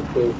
Okay.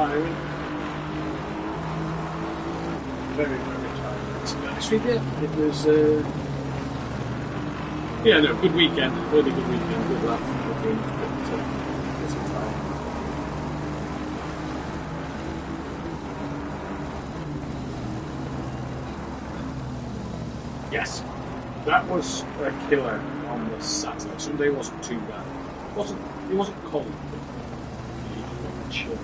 tiring. Very, very tiring. To be honest with you, it was, yeah, no, good weekend. Really good weekend. Good laugh. Good game. But, it's tiring. Yes, that was a killer on the Saturday. Sunday wasn't too bad. It wasn't cold, but it wasn't chill.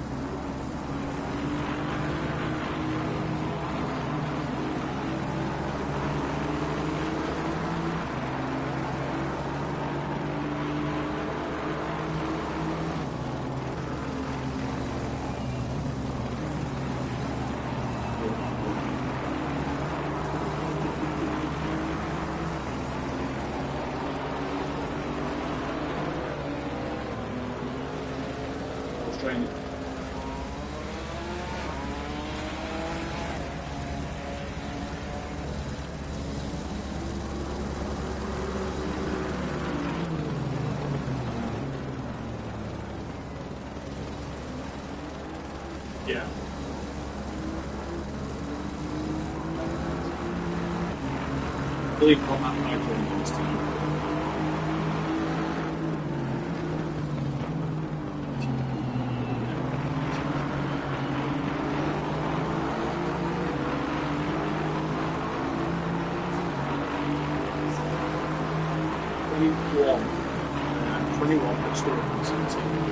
Training. Yeah. I believe what that might be this time. And 21 but still in 17.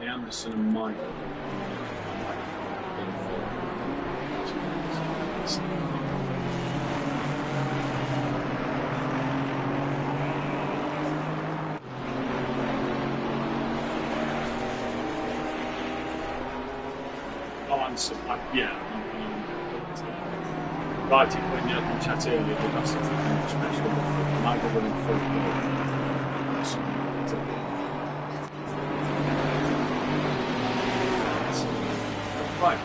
Anderson and Michael. Oh, Anderson, yeah. Right, when you had the chat earlier, that's something special. Michael running full. Right.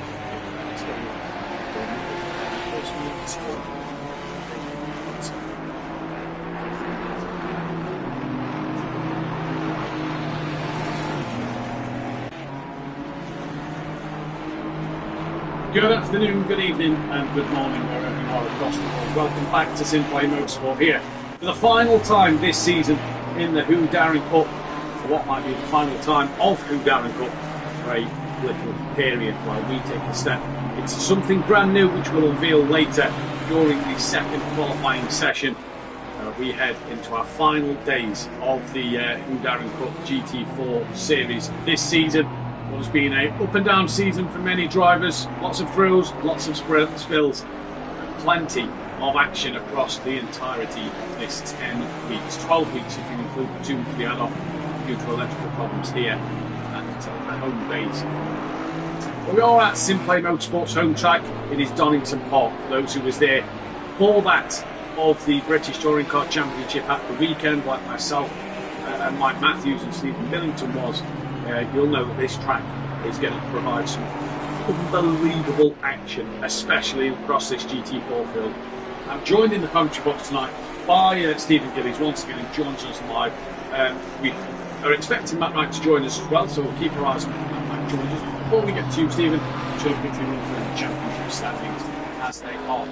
Good afternoon, good evening, and good morning wherever you are across the world. Welcome back to SimPlay Motorsport here for the final time this season in the Who Darren Cup, for what might be the final time of Who Darren Cup for a little period while we take a step into something brand new, which we'll unveil later during the second qualifying session. We head into our final days of the Who Darren Cup GT4 series this season. It has been an up and down season for many drivers, lots of thrills, lots of spills, and plenty of action across the entirety of this 10 weeks, 12 weeks if you include the 2 weeks we had off due to electrical problems here at the home base. Well, we are at SimPlay Motorsport's home track. It is Donington Park. For those who was there for that of the British Touring Car Championship at the weekend, like myself and Mike Matthews and Stephen Billington was, you'll know that this track is going to provide some unbelievable action, especially across this GT4 field. I'm joined in the commentary box tonight by Stephen Gillies once again, who joins us live. We are expecting Matt Wright to join us as well, so we'll keep our eyes on Matt Wright joins us. Before we get to you, Stephen, I'm sure quickly run through the championship standings as they are.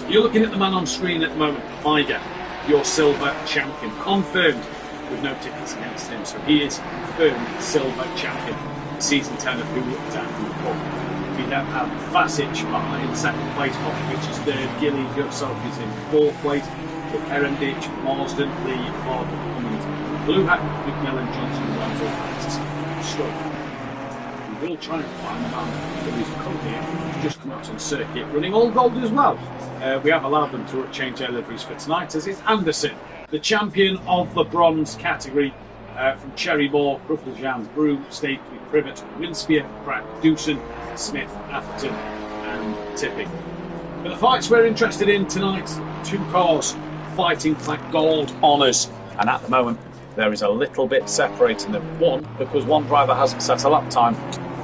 You're looking at the man on screen at the moment, Tiger, your silver champion, confirmed with no tickets against him. So he is firm silver champion, the season 10 of Who Darren Cup. We then have Vasic behind second place, Popovich is third, Gilly himself is in fourth place, with Erenditch, Marsden, Lee, Hard, Cummins, Blue Hat, McMillan, Johnson, and Ramsey, Francis, Stoke. We will try and find the man who is currently just come out on circuit, running all gold as well. We have allowed them to change their liveries for tonight, as is Anderson, the champion of the bronze category, from Cherry Moor, Crufflejans, Brew, Stately, Privet, Winspear, Crack, Dewson, Smith, Atherton, and Tipping. For the fights we're interested in tonight, two cars fighting for gold honours, and at the moment there is a little bit separating them. One, because one driver hasn't set a lap time.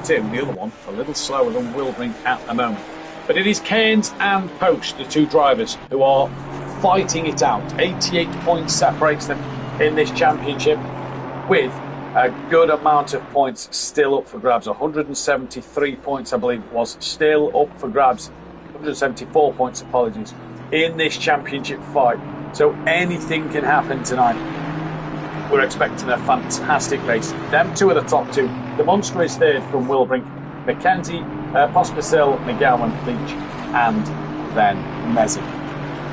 Two, the other one a little slower than Wilbrink at the moment. But it is Cairns and Post, the two drivers, who are fighting it out. 88 points separates them in this championship, with a good amount of points still up for grabs. 173 points, I believe, was still up for grabs. 174 points, apologies, in this championship fight. So anything can happen tonight. We're expecting a fantastic race. Them two are the top two. The Monster is third from Wilbrink, Mackenzie, Pospisil, McGowan, Leach, and then Mezzi.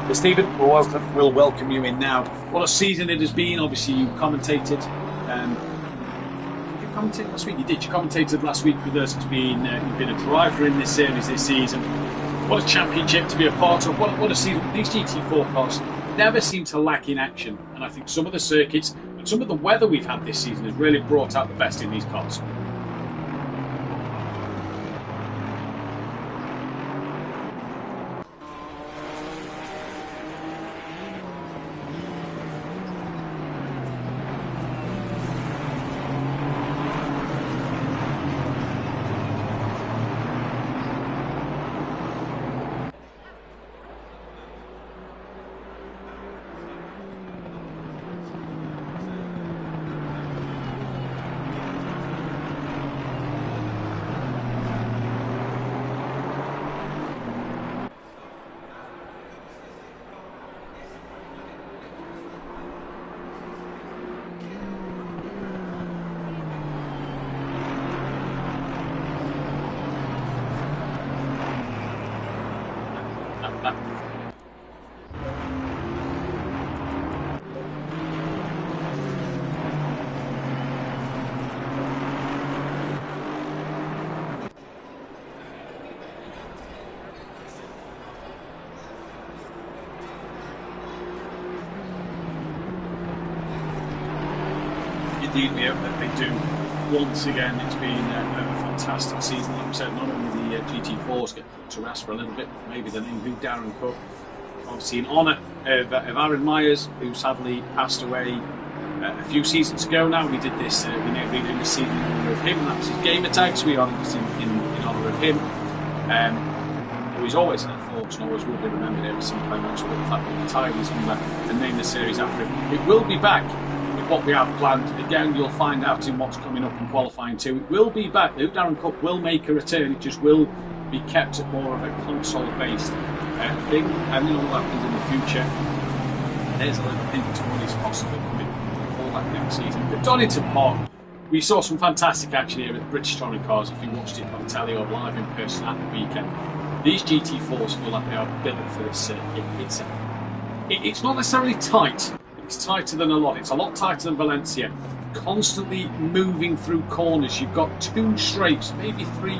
But Stephen, we'll welcome you in now. What a season it has been. Obviously, you commentated. You commentated last week. You did. You commentated last week with us. You've been a driver in this series this season. What a championship to be a part of. What a season. These GT4 cars never seem to lack in action. And I think some of the circuits and some of the weather we've had this season has really brought out the best in these cars. Indeed, they do. Once again, it's been a fantastic season. Like I said, not only the GT4s get put to rest for a little bit, maybe the new Darren Cup. Obviously, in honour of Aaron Myers, who sadly passed away a few seasons ago now. We did this, we did this season in honour of him. That was his gamer tag, so we honoured this in honour of him. Who is always in our thoughts and always will be remembered ever since SimPlay Motorsport. The fact that the Tigers and name the series after him. It will be back. What we have planned. Again, you'll find out in what's coming up in qualifying too. It will be back. The Darren Cup will make a return. It just will be kept at more of a console-based thing. And then all that happens in the future. There's a little hint to what is possibly coming all that next season. But Donington Park, we saw some fantastic action here with the British touring cars. If you watched it on telly or live in person at the weekend, these GT4s feel like they are built for this circuit. It's not necessarily tight. It's tighter than a lot. It's a lot tighter than Valencia. Constantly moving through corners. You've got two straights, maybe three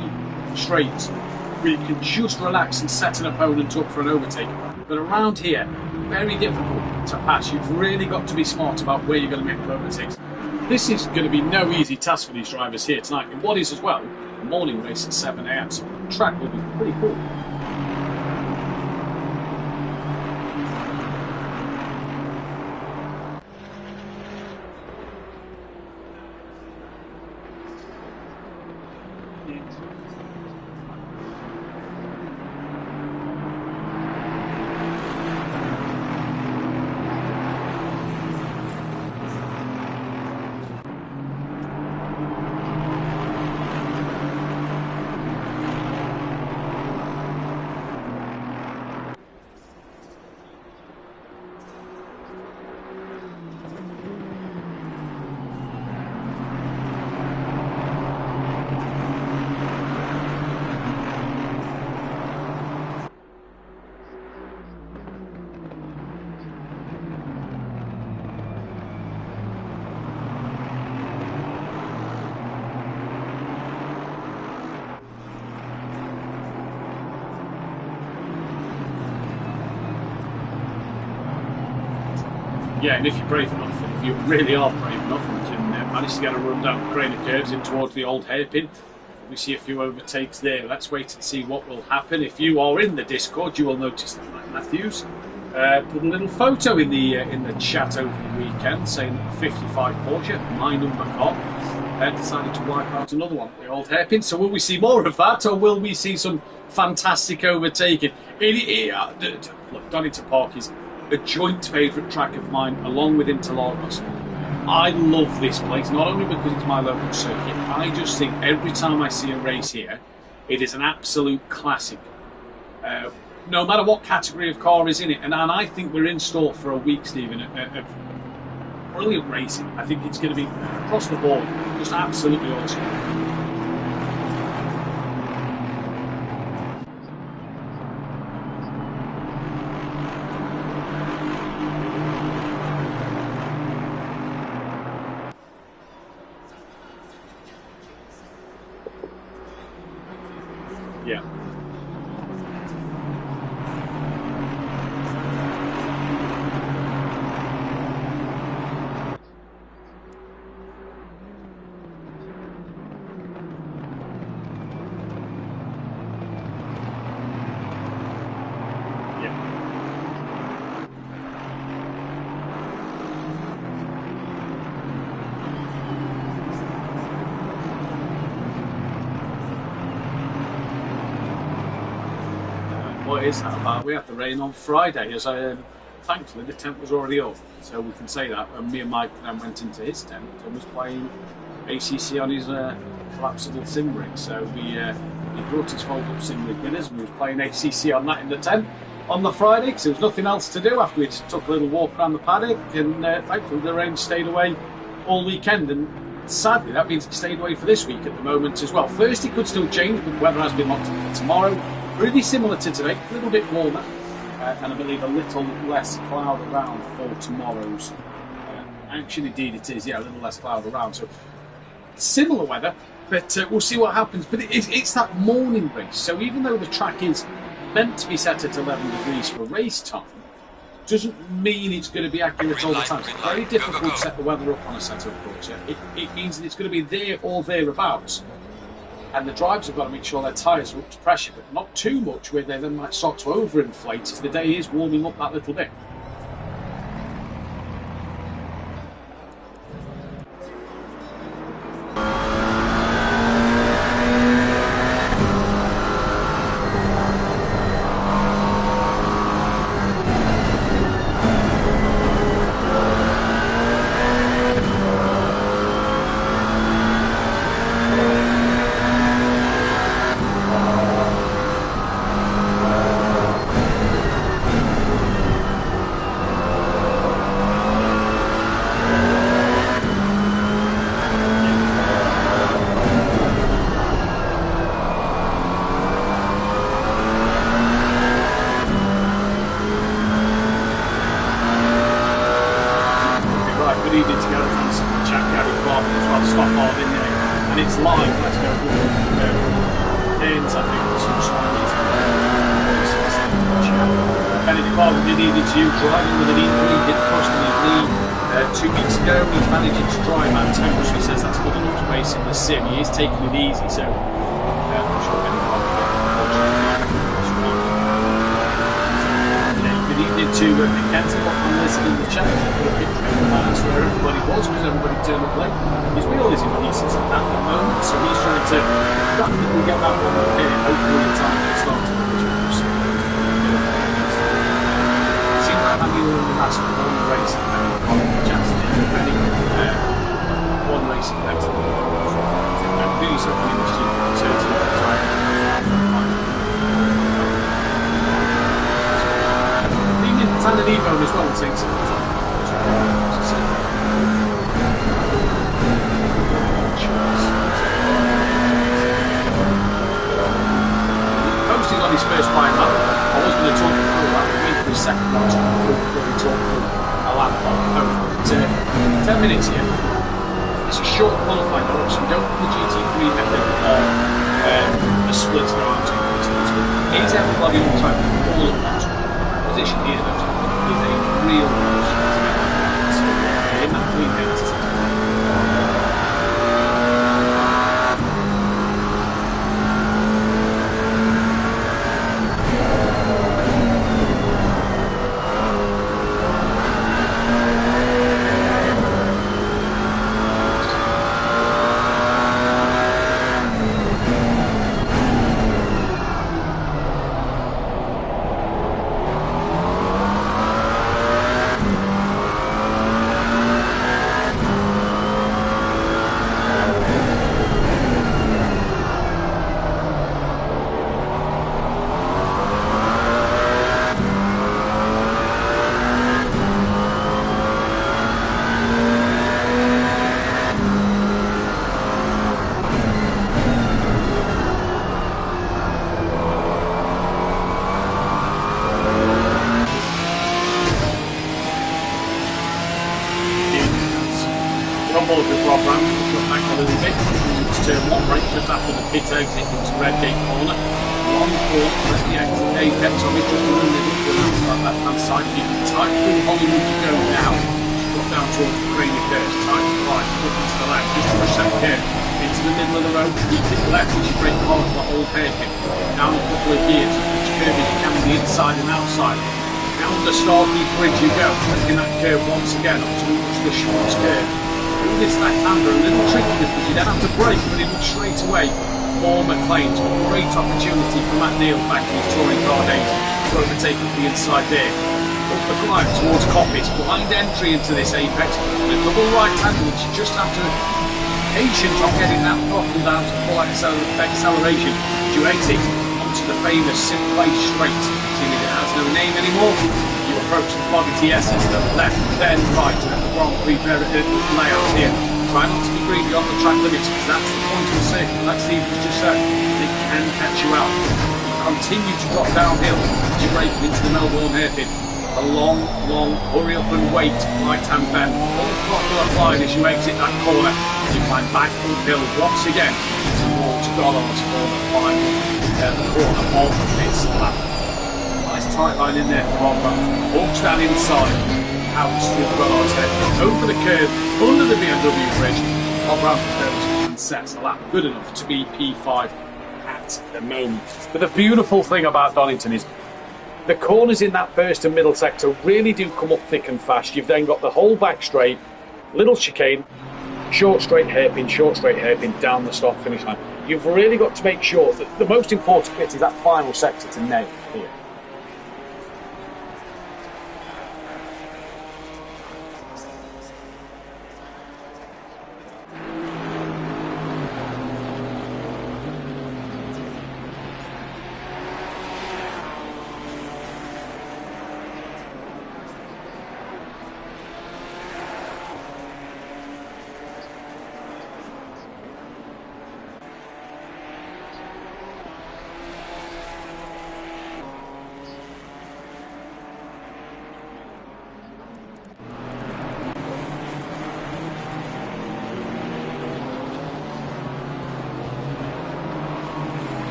straights, where you can just relax and set an opponent up for an overtake. But around here, very difficult to pass. You've really got to be smart about where you're going to make the overtakes. This is going to be no easy task for these drivers here tonight. And what is as well, a morning race at 7 AM. So the track will be pretty cool. Yeah, and if you're brave enough, and if you really are brave enough and can manage to get a run down the Crane of Curves in towards the old hairpin, we see a few overtakes there. Let's wait and see what will happen. If you are in the Discord, you will notice that Mike Matthews put a little photo in the chat over the weekend saying that the 55 Porsche, my number car, decided to wipe out another one, the old hairpin. So will we see more of that, or will we see some fantastic overtaking? Look, Donington Park is a joint favourite track of mine, along with Interlagos. I love this place, not only because it's my local circuit. I just think every time I see a race here, it is an absolute classic. No matter what category of car is in it, and I think we're in store for a week, Stephen, of brilliant racing. I think it's going to be across the board, just absolutely awesome. Yeah. What is that about? We had the rain on Friday, as thankfully the tent was already up, so we can say that. And me and Mike then went into his tent and was playing ACC on his collapsible sim rig. So he brought his fold-up sim rig with us, and we was playing ACC on that in the tent on the Friday because there was nothing else to do after we took a little walk around the paddock. And thankfully the rain stayed away all weekend, and sadly that means it stayed away for this week at the moment as well. Thursday could still change, but the weather has been locked in for tomorrow. Really similar to today, a little bit warmer, and I believe a little less cloud around for tomorrow's. Actually, indeed it is, yeah, a little less cloud around. So similar weather, but we'll see what happens. But it's that morning race, so even though the track is meant to be set at 11 degrees for race time, doesn't mean it's going to be accurate all the time. It's very difficult to set the weather up on a set of course. It means that it's going to be there or thereabouts. And the drivers have got to make sure their tyres are up to pressure, but not too much where they then might start to overinflate as the day is warming up that little bit. Driving with an injury, did cost him his knee 2 weeks ago. He's managing to drive at tempo, so he says that's good enough to race in the sim. He is taking it easy, so I'm sure anyone good evening to Mackenzie, what can listen in the chat. Put a picture of the man where everybody was, because everybody turned up late. His wheel is in pieces at that moment, so he's trying to rapidly get that one repaired, hopefully in time to start to the having in the last one race on Jackson, depending one race event. I'm doing something in the studio, so it's a time. Leaving Tanner Evo as well, and saying something. Posting on his first time lap. I was going to talk through that, but maybe for a second or two, we'll talk through a lap on 10 minutes here. It's a short qualifying lap, so we don't have the GT3 method or the splits there are 2 minutes. Is everybody on time? All at once. Position here, though, is a real push. between hits. Followed the program, got back a little bit, it's turn one, right just after the pit exit into Redgate corner. Long corner, let the exit apex of it just in the middle, to that left hand side, keeping tight through Hollywood to go now. Drop down towards the Craney curve, tight to right, up into the left, just push that curve into the middle of the road, keep it left as you break hard for the whole hairpin. Down a couple of gears, which curve as you can on the inside and outside. Down the Starkey Bridge you go, taking that curve once again up towards the short curve. Do this left-hander, a little tricky because you don't have to brake, but it looks straight away for McLean. Great opportunity for Matt Neal back in his touring car days to overtake up the inside there. Up the climb towards Coppice, blind entry into this apex, and a double right-hander which you just have to be patient on getting that throttle down to full acceleration as you exit onto the famous SimPlay straight. Seeing as it has no name anymore, you approach the Boggy TS's, the left, then right, at the Grand Prix layout here. Try not to be greedy on the track limits, because that's the point of the circuit. Like Steve was just said, it can catch you out. You continue to drop downhill as you break into the Melbourne hairpin. A long, hurry up and wait right-hand bend. Full throttle applied as you exit that corner. As you climb back uphill once again towards Gollard's for the final corner of this lap. Nice tight line in there for Robert. Walks that inside, out through Gollard's head, over the curve, under the BMW bridge. Bob goes and sets the lap good enough to be P5 at the moment. But the beautiful thing about Donington is the corners in that first and middle sector really do come up thick and fast. You've then got the whole back straight, little chicane, short straight hairpin down the start finish line. You've really got to make sure that the most important bit is that final sector to nail here.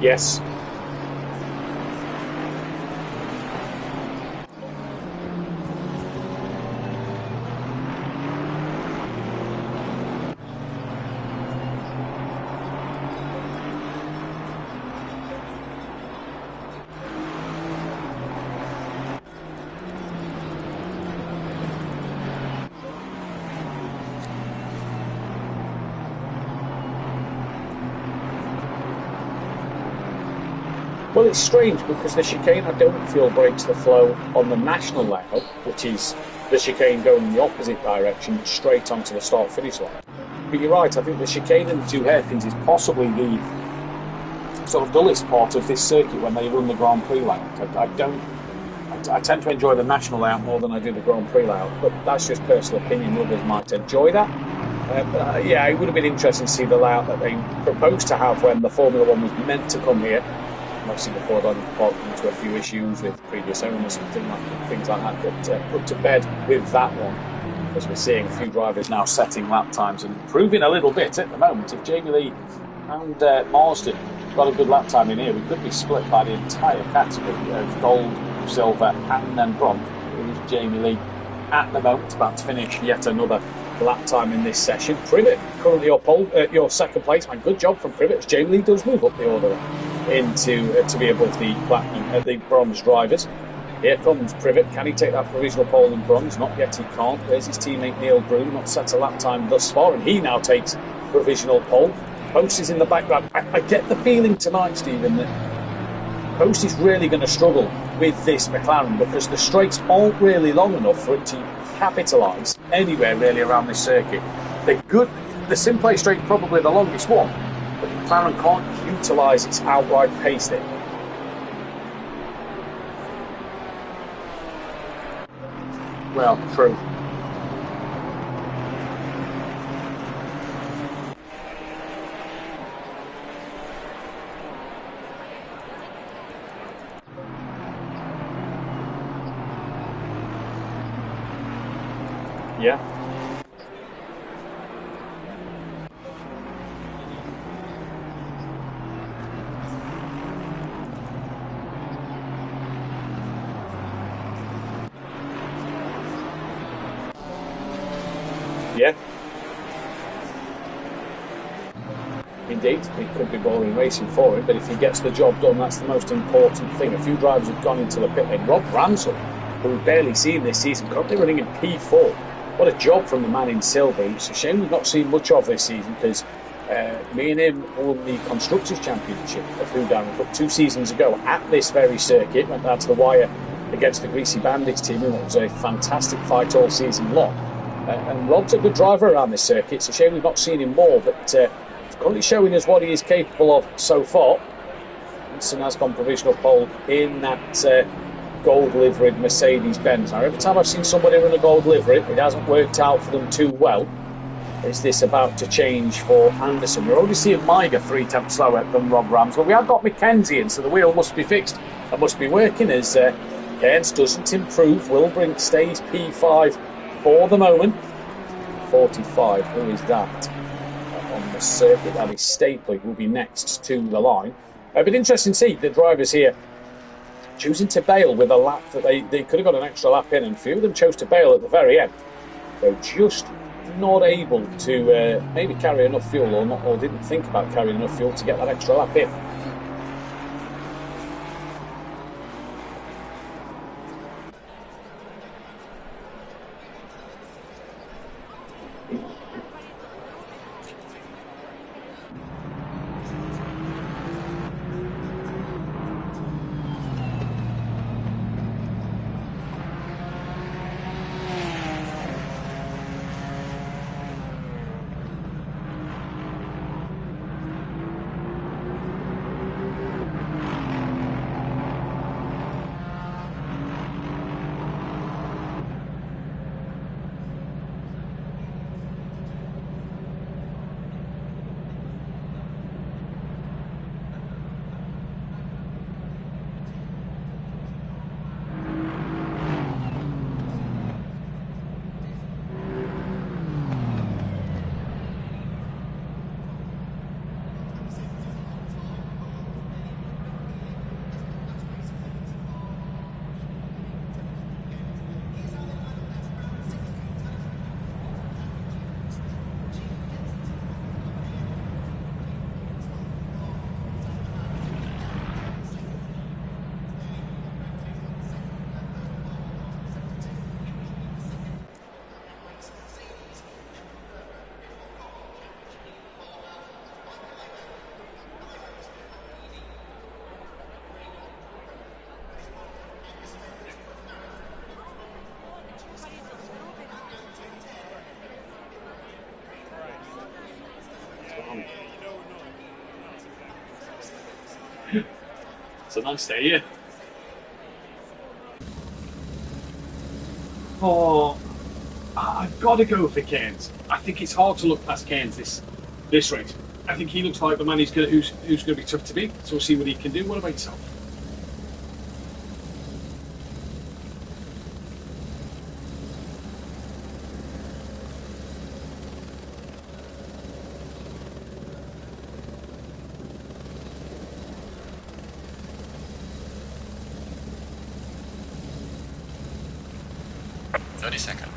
Yes. Well, it's strange because the chicane, I don't feel, breaks the flow on the national layout, which is the chicane going in the opposite direction, straight onto the start-finish line. But you're right, I think the chicane and the two hairpins is possibly the sort of dullest part of this circuit when they run the Grand Prix layout. I tend to enjoy the national layout more than I do the Grand Prix layout, but that's just personal opinion. Others might enjoy that. Yeah, it would have been interesting to see the layout that they proposed to have when the Formula One was meant to come here. Obviously before that got into a few issues with previous owners and things like that, but put to bed with that one, because we're seeing a few drivers now setting lap times and improving a little bit at the moment. If Jamie Lee and Marsden got a good lap time in here, we could be split by the entire category of gold, silver and then bronze is Jamie Lee at the moment, about to finish yet another lap time in this session. Privet currently your second place, and good job from Privet as Jamie Lee does move up the order into to be above the platinum, the bronze drivers. Here comes Privet. Can he take that provisional pole in bronze? Not yet, he can't. There's his teammate Neil Broom, not set a lap time thus far, and he now takes provisional pole. Post is in the background. I get the feeling tonight, Stephen, that Post is really going to struggle with this McLaren because the straights aren't really long enough for it to capitalise anywhere really around this circuit. They're good. The SimPlay straight probably the longest one, but McLaren can't utilise its outright pace there. Well, true. Yeah. Yeah. Indeed, it could be boring racing for him, but if he gets the job done, that's the most important thing. A few drivers have gone into the pit lane. Rob Ramsell, who we've barely seen this season, currently running in P4. What a job from the man in silver. It's a shame we've not seen much of this season because me and him won the Constructors' Championship of Who Darren Cup 2 seasons ago at this very circuit. Went down to the wire against the Greasy Bandits team, and it was a fantastic fight all season long. And Rob's a good driver around this circuit. It's a shame we've not seen him more, but he's currently showing us what he is capable of so far. Winston has gone provisional pole in that gold-liveried Mercedes-Benz. Now, every time I've seen somebody run a gold livery, it hasn't worked out for them too well. Is this about to change for Anderson? We're only seeing Miga 3 tenths slower than Rob Rams, but we have got Mackenzie in, so the wheel must be fixed and must be working as Cairns doesn't improve. Wilbrink stays P5 for the moment. 45, who is that on the circuit? That is Stapley, who will be next to the line. But interesting to see the drivers here choosing to bail with a lap that they could have got an extra lap in, and a few of them chose to bail at the very end. They're just not able to maybe carry enough fuel, or didn't think about carrying enough fuel to get that extra lap in. It's a nice day, yeah. Oh, I've got to go for Cairns. I think it's hard to look past Cairns this race. I think he looks like the man who's going to be tough to beat. So we'll see what he can do. What about yourself? 30 seconds.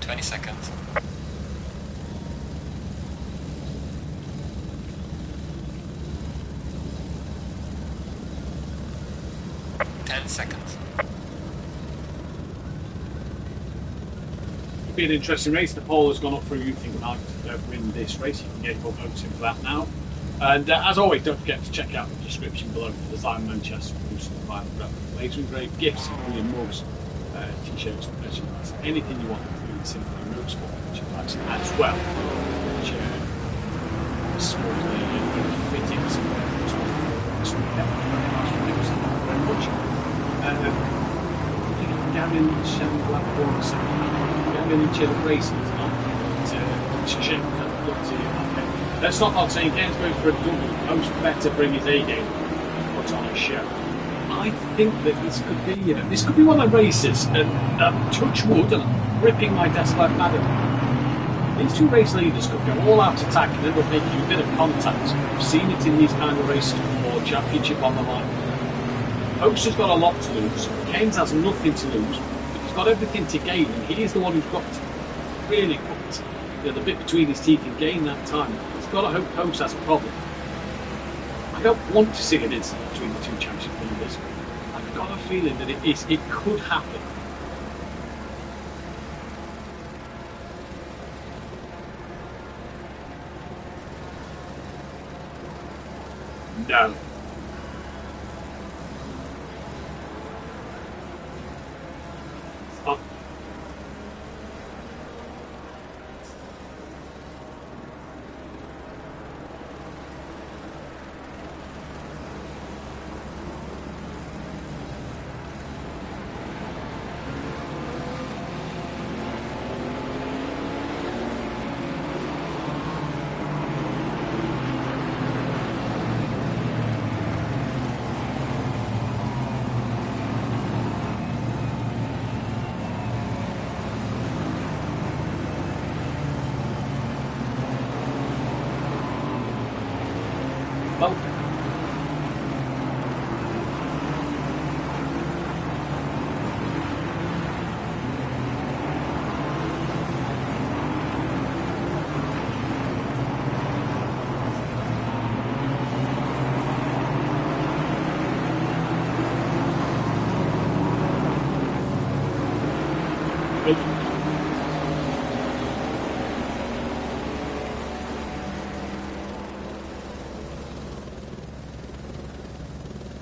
20 seconds. 10 seconds. It'll be an interesting race. The poll has gone up for who you think might win this race. You can get your votes in for that now. And as always, don't forget to check out the description below for the Design Manchester Boost and Final Graphic Laser engraved gifts, all your mugs, t-shirts, merchandise, anything you want through the SimPlay Motorsport merchandise as well. Which small fittings very much. Gavin Shannon Blackburn Gavin each of the races to check let's not saying Gaines going for a double. Post better bring his A game, put on a show. I think that this could be one of the races, and touch wood, and I'm ripping my desk like madam. These two race leaders could go all out attack and end up making a bit of contact. We've seen it in these kind of races before, championship on the line. Post has got a lot to lose. Keynes has nothing to lose. But he's got everything to gain, and he is the one who's got to really put the bit between his teeth and gain that time. He's got to hope Post has a problem. I don't want to see an incident between the two championship leaders. I've got a feeling that it could happen. No. Oh.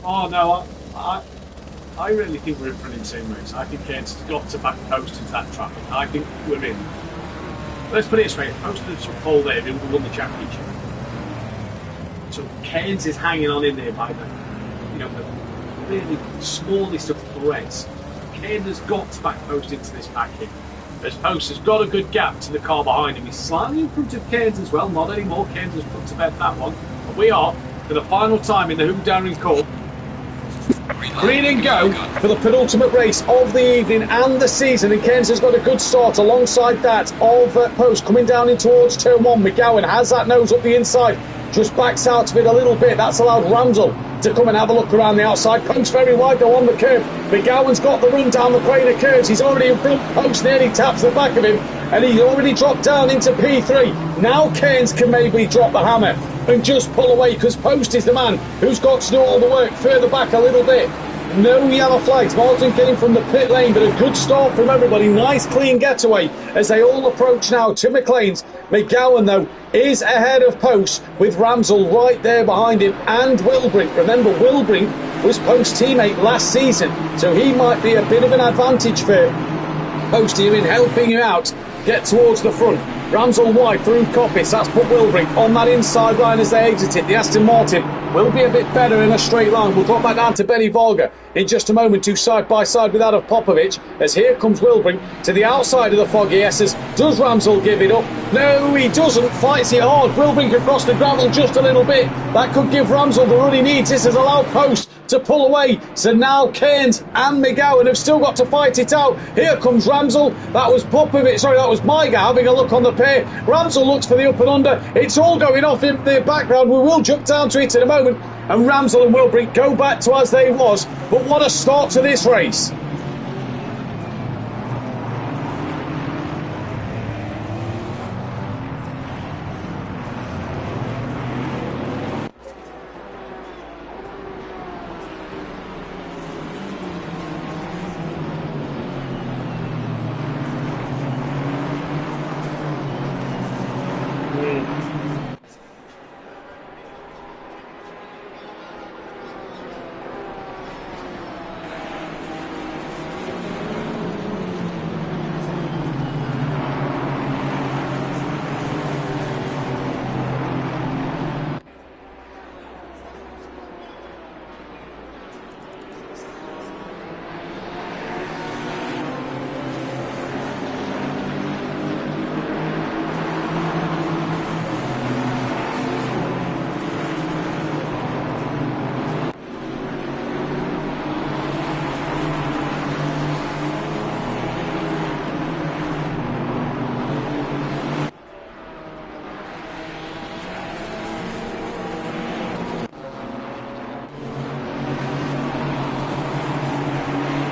Oh no, I really think we're in for an insane race. I think Keynes has got to back Post into that traffic. I think we're in. Let's put it this way: Post had some pole there, he would have won the championship. So Keynes is hanging on in there by the really smallest of threads. Keynes has got to back Post into this pack here. As Post has got a good gap to the car behind him. He's slightly in front of Keynes as well. Not anymore. Keynes has put to bed that one. But we are, for the final time in the Hoodaring Cup, green and go for the penultimate race of the evening and the season, and Keynes has got a good start alongside that of Post coming down in towards turn 1. McGowan has that nose up the inside, just backs out of it a little bit. That's allowed Ramsell to come and have a look around the outside. Post very wide though on the curve. McGowan's got the run down the crane of curves. He's already in front. Post nearly taps the back of him, and he's already dropped down into P3. Now Keynes can maybe drop the hammer and just pull away, because Post is the man who's got to do all the work further back a little bit. No yellow flags. Martin getting from the pit lane, but a good start from everybody. Nice clean getaway as they all approach now to McLean's. McGowan though is ahead of Post, with Ramsell right there behind him, and Wilbrink. Remember, Wilbrink was Post's teammate last season, so he might be a bit of an advantage for Post here in helping him out get towards the front. Ramsell wide through Coppice. That's put Wilbrink on that inside line as they exit it. The Aston Martin will be a bit better in a straight line. We'll drop back down to Benny Volga in just a moment, to side by side with that of Popovic, as here comes Wilbrink to the outside of the foggy S's. Does Ramsell give it up? No, he doesn't. Fights it hard. Wilbrink across the gravel just a little bit. That could give Ramsell the run he needs. This has allowed Post to pull away. So now Cairns and McGowan have still got to fight it out. Here comes Ramsell. That was Maiga having a look on the pair. Ramsell looks for the up and under. It's all going off in the background. We will jump down to it in a moment. And Ramsell and Wilbrink go back to as they was. But what a start to this race.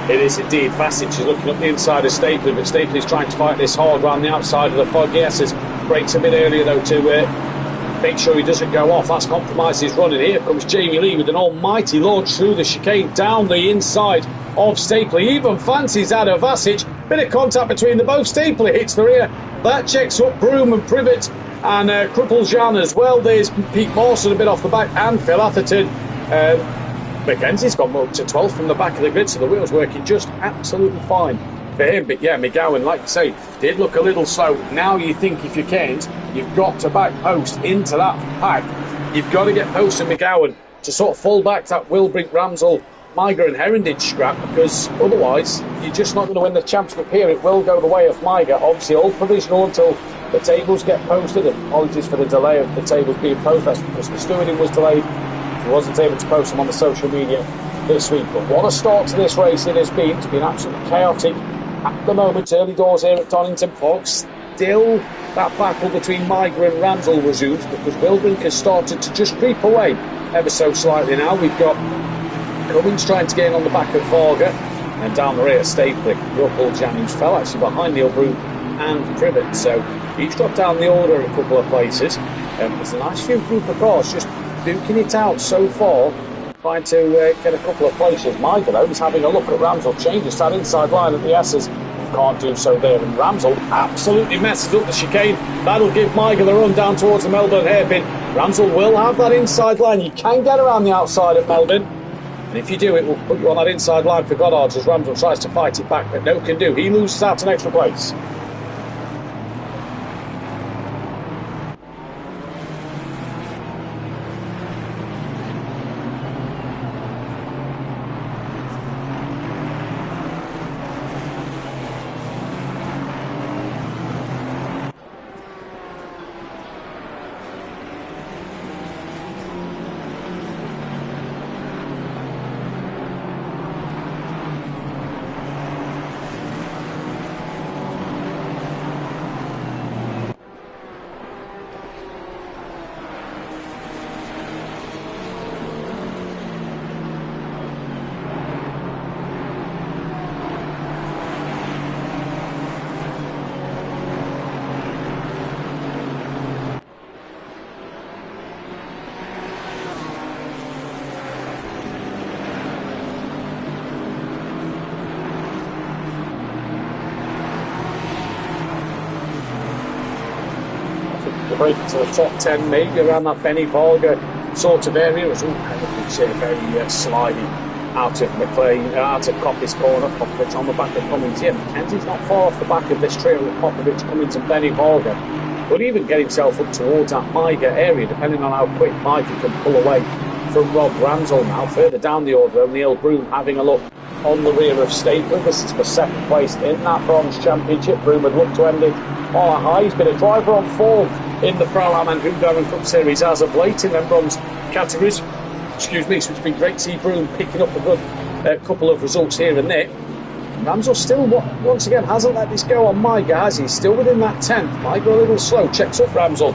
It is indeed. Vasich is looking up the inside of Stapley, but Stapley is trying to fight this hard around the outside of the fog. Yes, as breaks a bit earlier though to make sure he doesn't go off. That's compromised his running. Here comes Jamie Lee with an almighty launch through the chicane down the inside of Stapley. Even fancies out of Vasich. Bit of contact between the both. Stapley hits the rear. That checks up Broom and Privet and cripples Jan as well. There's Pete Mawson a bit off the back and Phil Atherton. Mackenzie's gone up to 12th from the back of the grid, so the wheel's working just absolutely fine for him. But yeah, McGowan, like you say, did look a little slow. Now you think if you can't, you've got to back post into that pack. You've got to get Post and McGowan to sort of fall back that Wilbrink, Ramsell, Maiga and Herondage scrap, because otherwise you're just not going to win the championship here. It will go the way of Maiga. Obviously all provisional until the tables get posted, and apologies for the delay of the tables being posted because the stewarding was delayed. He wasn't able to post them on the social media this week. But what a start to this race it has been. It's been absolutely chaotic at the moment. Early doors here at Donington Park. Still that battle between Maiga and Ramsell resumes, because Wilbrink has started to just creep away ever so slightly now. We've got Cummins trying to get in on the back of Varga, and down the rear Stapley, Ruppel, Jannings fell actually behind Neil Broom and Privet, so he's dropped down the order a couple of places. There's a nice few group of cars just duking it out so far, trying to get a couple of places. Maiga though is having a look at Ramsell, changes that inside line at the S's, can't do so there, and Ramsell absolutely messes up the chicane. That'll give Maiga the run down towards the Melbourne hairpin. Ramsell will have that inside line. You can get around the outside of Melbourne, and if you do, it will put you on that inside line for Goddard's as Ramsell tries to fight it back, but no can do. He loses out an extra place. Break to the top 10, maybe around that Benny Varga sort of area. As very sliding out of McLean, out of Coppy's corner. Popovich on the back of Cummins. Yeah, Mackenzie's not far off the back of this trio with Popovich, Cummins and Benny Varga. But even get himself up towards that Maiga area, depending on how quick Maiga can pull away from Rob Ramsell now. Further down the order, O'Neill Broom having a look on the rear of Stapler. This is for second place in that bronze championship. Broom had looked to end it on a high. He's been a driver on form in the Pro-Am and Hoodown Cup Series as of late in them bronze categories. excuse me, so it's been great to see Broome picking up a good couple of results here and there. Ramsell still, once again, hasn't let this go on Maiger, has he? Still within that 10th. Maiger a little slow, checks up Ramsell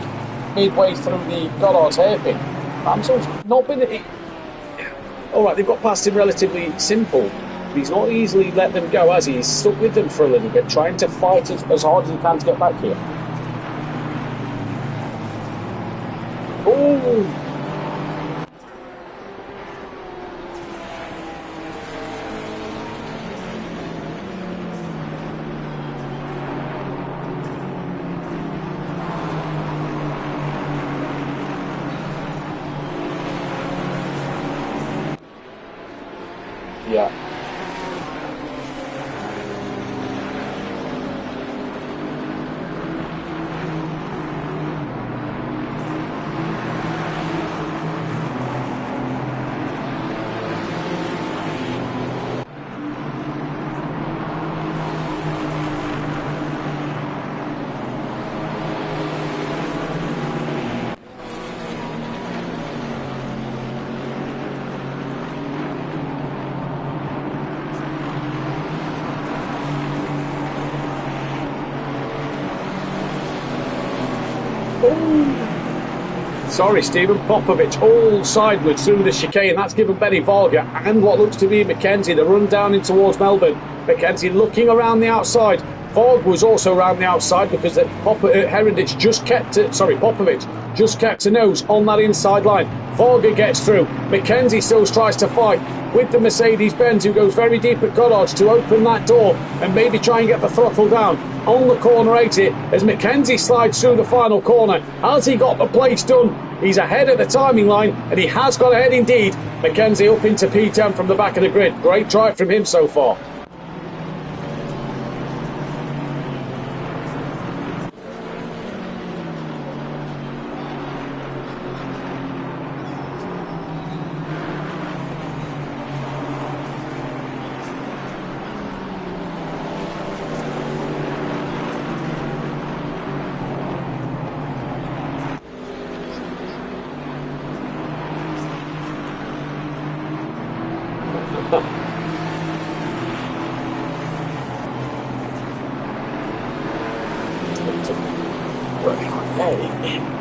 midway through the Goddard's hairpin. Ramsell's not been... Alright, they've got past him relatively simple. He's not easily let them go, has he? He's stuck with them for a little bit, trying to fight as hard as he can to get back here. Oh! Yeah. Sorry, Stephen Popovich all sideways through the chicane. That's given Benny Varga and what looks to be Mackenzie the run down in towards Melbourne. Mackenzie looking around the outside. Varga was also around the outside because Herendich just kept it. Sorry, Popovich just kept a nose on that inside line. Varga gets through. Mackenzie still tries to fight with the Mercedes-Benz, who goes very deep at Goddard's to open that door and maybe try and get the throttle down on the corner exit as Mackenzie slides through the final corner. Has he got the place done? He's ahead at the timing line, and he has got ahead indeed. Mackenzie up into P10 from the back of the grid. Great drive from him so far.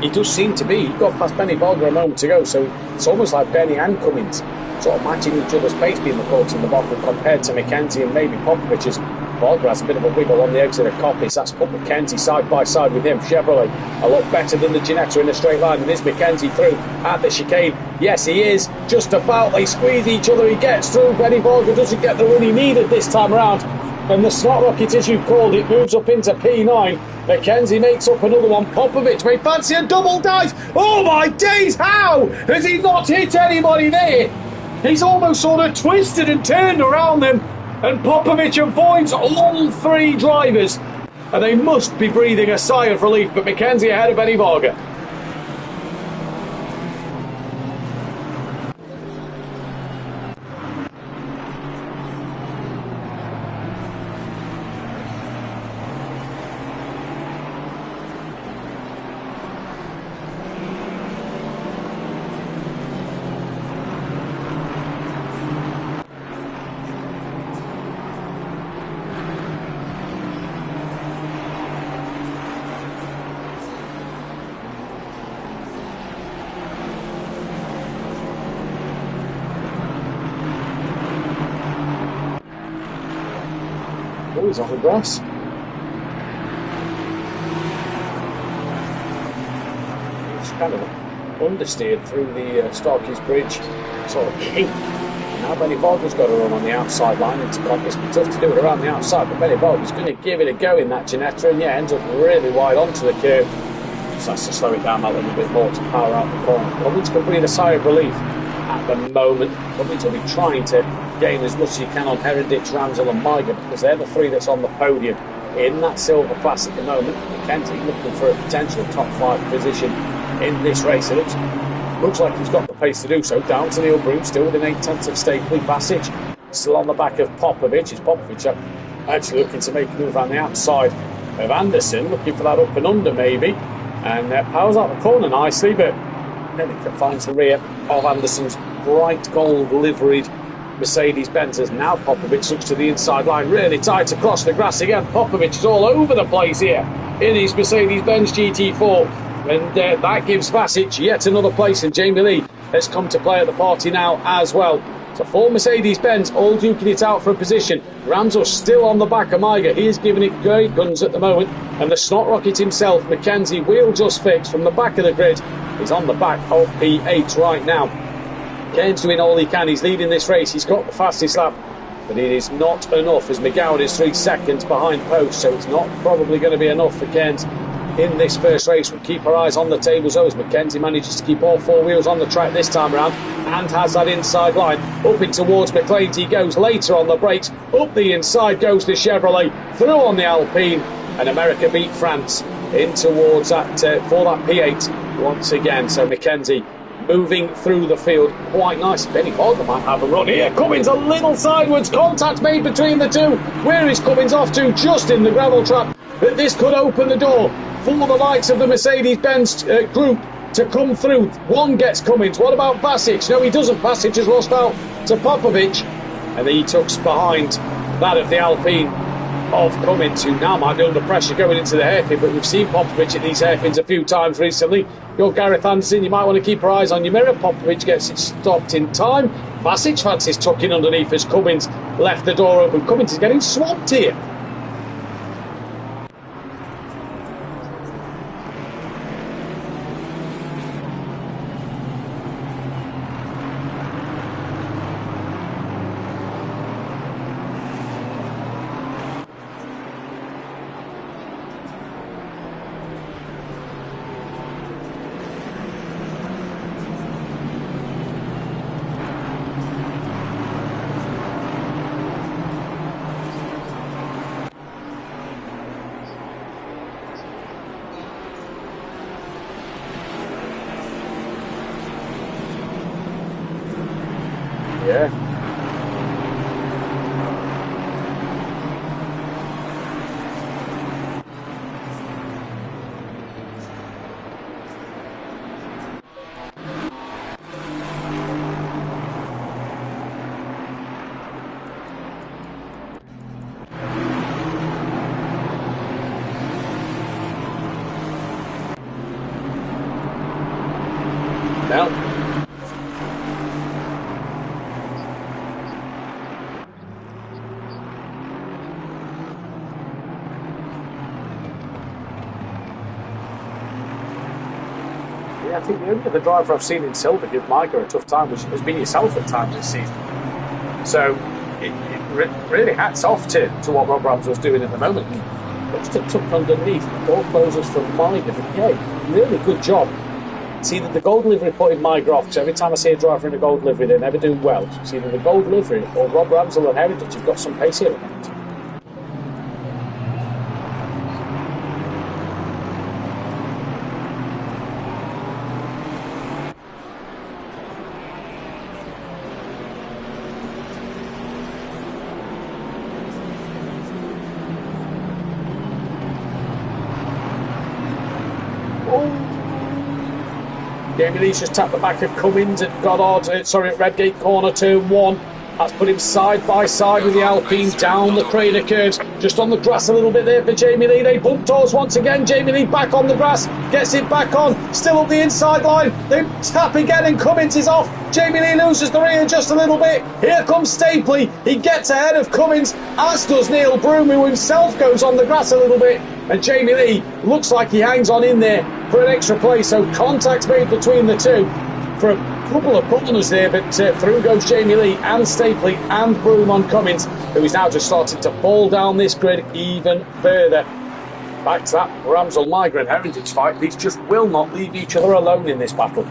He does seem to be. He got past Benny Varga a moment ago, so it's almost like Benny and Cummins sort of matching each other's pace being the thoughts in the bottom compared to Mackenzie and maybe Popovich. As Varga has a bit of a wiggle on the exit of Coppice. That's put Mackenzie side by side with him. Chevrolet a lot better than the Ginetta in a straight line, and is Mackenzie through at the chicane? Yes, he is. Just about. They squeeze each other. He gets through. Benny Varga doesn't get the run he needed this time around. And the slot rocket, as you called it, moves up into P9. Mackenzie makes up another one. Popovich may fancy a double dive. Oh my days, how has he not hit anybody there? He's almost sort of twisted and turned around them. And Popovich avoids all three drivers. And they must be breathing a sigh of relief. But Mackenzie ahead of Benny Varga. Oh, he's on the grass. He's kind of understeered through the Starkey's Bridge sort of kink. Now Benny Varga's got to run on the outside line into Coppice. It's tough to do it around the outside, but Benny Varga's going to give it a go in that Ginetta, and yeah, ends up really wide onto the curve. Just has to slow it down a little bit more to power out the corner. Cummins can breathe a sigh of relief at the moment. Cummins will be trying to gain as much as he can on Herendich, Ramsell and Maiger, because they're the three that's on the podium in that silver class at the moment. Mackenzie looking for a potential top 5 position in this race. It looks like he's got the pace to do so. Down to Neil Broome, still within 8/10 of Stapley. Bassage still on the back of Popovich. Is Popovich actually looking to make a move around the outside of Anderson, looking for that up and under maybe, and powers out the corner nicely, but then it finds the rear of Anderson's bright gold liveried Mercedes-Benz as now Popovic looks to the inside line, really tight across the grass again. Popovic is all over the place here in his Mercedes-Benz GT4, and that gives Vasic yet another place, and Jamie Lee has come to play at the party now as well. So 4 Mercedes-Benz all duking it out for a position. Ramsell's still on the back of Maiger. He is giving it great guns at the moment, and the Snot Rocket himself, Mackenzie, wheel just fixed from the back of the grid. He's on the back of P8 right now. Kane's doing all he can. He's leading this race. He's got the fastest lap, but it is not enough as McGowan is 3 seconds behind post, so it's not probably going to be enough for Keynes in this first race. We'll keep our eyes on the tables though as Mackenzie manages to keep all 4 wheels on the track this time around and has that inside line. Up in towards McLean's he goes later on the brakes. Up the inside goes the Chevrolet, through on the Alpine, and America beat France in towards that for that P8 once again. So Mackenzie moving through the field quite nice. Benny Morgan might have a run here. Cummins a little sideways. Contact made between the two. Where is Cummins off to? Just in the gravel trap. But this could open the door for the likes of the Mercedes-Benz group to come through. One gets Cummins. What about Vasic? No, he doesn't. Vasic has lost out to Popovic, and he tucks behind that of the Alpine of Cummins, who now might be under pressure going into the hairpin, but we've seen Popovic at these hairpins a few times recently. You're Gareth Anderson, you might want to keep your eyes on your mirror. Popovic gets it stopped in time. Vasic fancies tucking underneath as Cummins left the door open. Cummins is getting swamped here. Yeah. Now. I think the only other driver I've seen in silver give Maiger a tough time has been yourself at times this season. So it really hats off to what Rob Ramsell's doing at the moment. Just a tuck underneath, door closes from Maiger. But yeah, really good job. It's either the gold livery putting Maiger off, because every time I see a driver in a gold livery, they never do well. So it's either the gold livery or Rob Ramsell and Heritage have got some pace here at the moment. Jamie Lee's just tapped the back of Cummins at at Redgate corner, turn 1. That's put him side by side with the Alpine down the Crater curves. Just on the grass a little bit there for Jamie Lee. They bump doors once again. Jamie Lee back on the grass. Gets it back on. Still up the inside line. They tap again and Cummins is off. Jamie Lee loses the rear just a little bit. Here comes Stapley. He gets ahead of Cummins, as does Neil Broom, who himself goes on the grass a little bit. And Jamie Lee looks like he hangs on in there for an extra place. So contact made between the two for a couple of corners there, but through goes Jamie Lee and Stapley and Broom on Cummins, who is now just starting to fall down this grid even further. Back to that Ramsell Maiger Heritage fight. These just will not leave each other alone in this battle.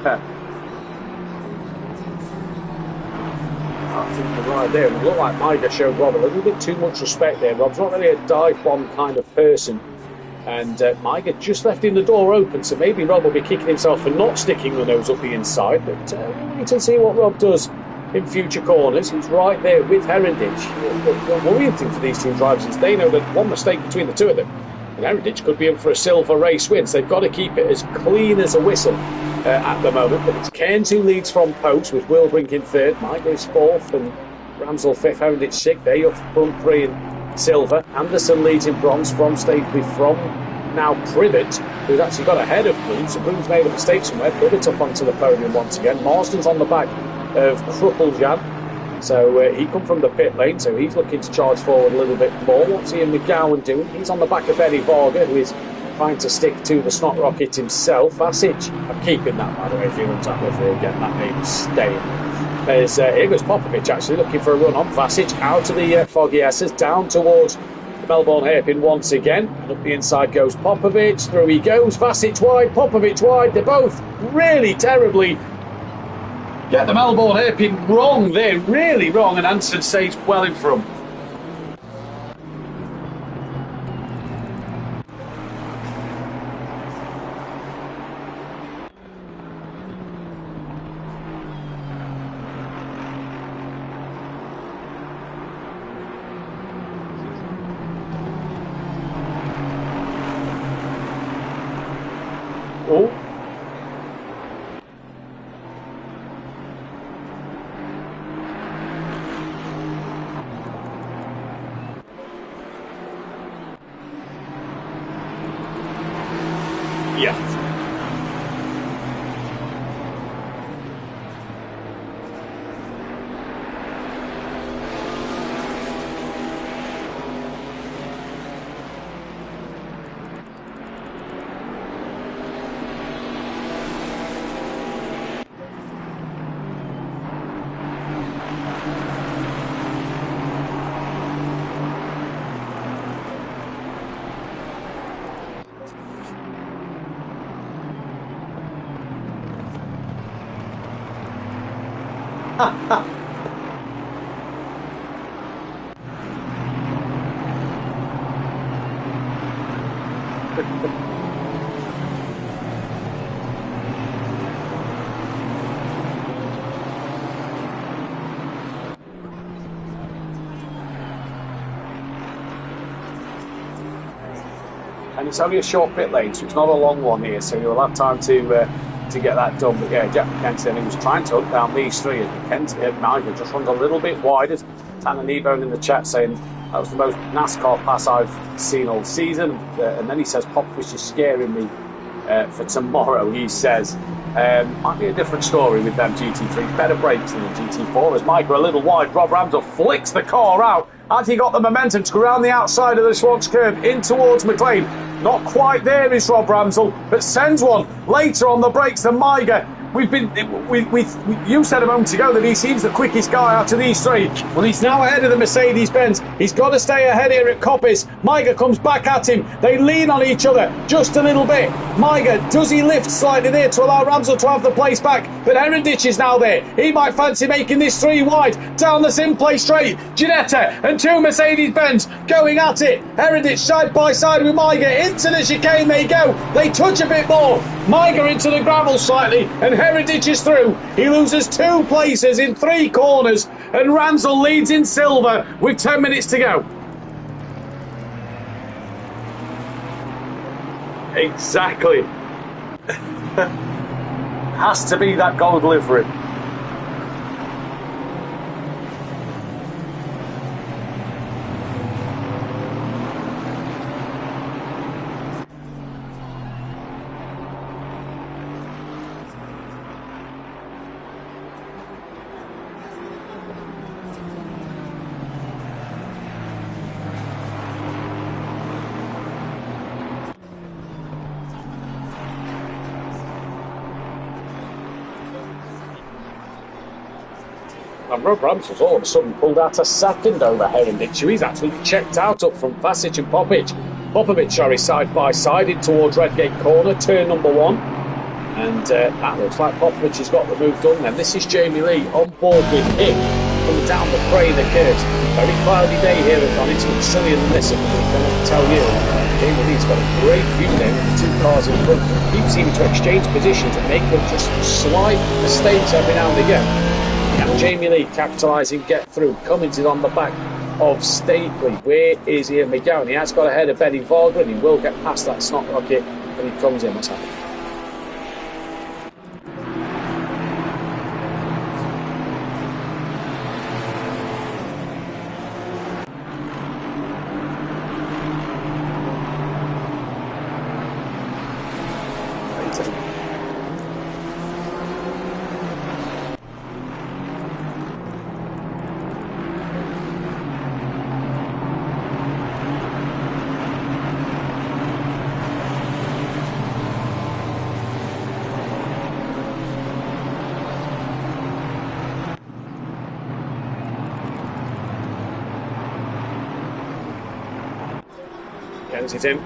I think you're right there. It looked like Miga showed Rob a little bit too much respect there. Rob's not really a dive bomb kind of person. And Miga just left in the door open, so maybe Rob will be kicking himself for not sticking the nose up the inside. But we'll wait and see what Rob does in future corners. He's right there with Heritage. The worrying thing for these two drivers is they know that one mistake between the two of them, and Heritage could be in for a silver race win. So they've got to keep it as clean as a whistle at the moment. But it's Cairns who leads from post, with Will Brink in third. Miga is fourth, and Ramsell fifth, Heritage sixth. They up front three and silver. Anderson leads in bronze from Staveley, from now Privet, who's actually got ahead of Bloom. So Bloom's made a mistake somewhere. Privet's up onto the podium once again. Marsden's on the back of Kruppeljan. So he come from the pit lane, so he's looking to charge forward a little bit more. What's Ian McGowan doing? He's on the back of Benny Varga, who is trying to stick to the snot rocket himself. Vasich, I'm keeping that, by the way, if you want to get that name staying. There's here goes Popovic actually looking for a run on. Vasich out of the foggy S's, down towards the Melbourne hairpin once again. And up the inside goes Popovic. Through he goes. Vasich wide, Popovic wide. They're both really terribly get the Melbourne hairpin wrong there, really wrong. And Anson stays well in front. Oh. Yeah. And it's only a short pit lane, so it's not a long one here, so you'll have time to get that done. But yeah, Jack McKenzie, he was trying to hunt down these three, and Miga just runs a little bit wide. As Tanner Kneebone in the chat saying that was the most NASCAR pass I've seen all season. And then he says Popovich is scaring me for tomorrow. He says might be a different story with them GT3s, better brakes than the GT4. As Miga a little wide, Rob Ramsell flicks the car out. Had he got the momentum to go around the outside of the Schwartz curve in towards McLean? Not quite there is Rob Ramsell, but sends one later on the brakes than Miga. You said a moment ago that he seems the quickest guy out of these three. Well, he's now ahead of the Mercedes-Benz. He's got to stay ahead here at Coppice. Miga comes back at him. They lean on each other just a little bit. Miga, does he lift slightly there to allow Ramsell to have the place back? But Heritage is now there. He might fancy making this three wide down the SimPlay straight. Ginetta and two Mercedes-Benz going at it. Heritage side by side with Miga. Into the chicane they go. They touch a bit more. Miga into the gravel slightly, and Heritage is through. He loses 2 places in 3 corners, and Ramsell leads in silver with 10 minutes to go. Exactly. Has to be that gold livery. And Rob Ramsell's all of a sudden pulled out a second over Heritage, who he's actually checked out up from Vasic and Popovic, side by side in towards Redgate Corner, turn number 1. And that looks like Popovich has got the move done then. This is Jamie Lee on board with him, coming down the fray of the curves. Very cloudy day here at Don. It's much sunnier than this, and I'm going to tell you, Jamie Lee's got a great view there with the two cars in front. Keeps seeming to exchange positions and make them just slight mistakes every now and again. Can Jamie Lee capitalise and get through? Cummins is on the back of Stapley. Where is Ian McGowan? He has got ahead of Benny Varga, and he will get past that snot rocket when he comes in. What's happening? It in.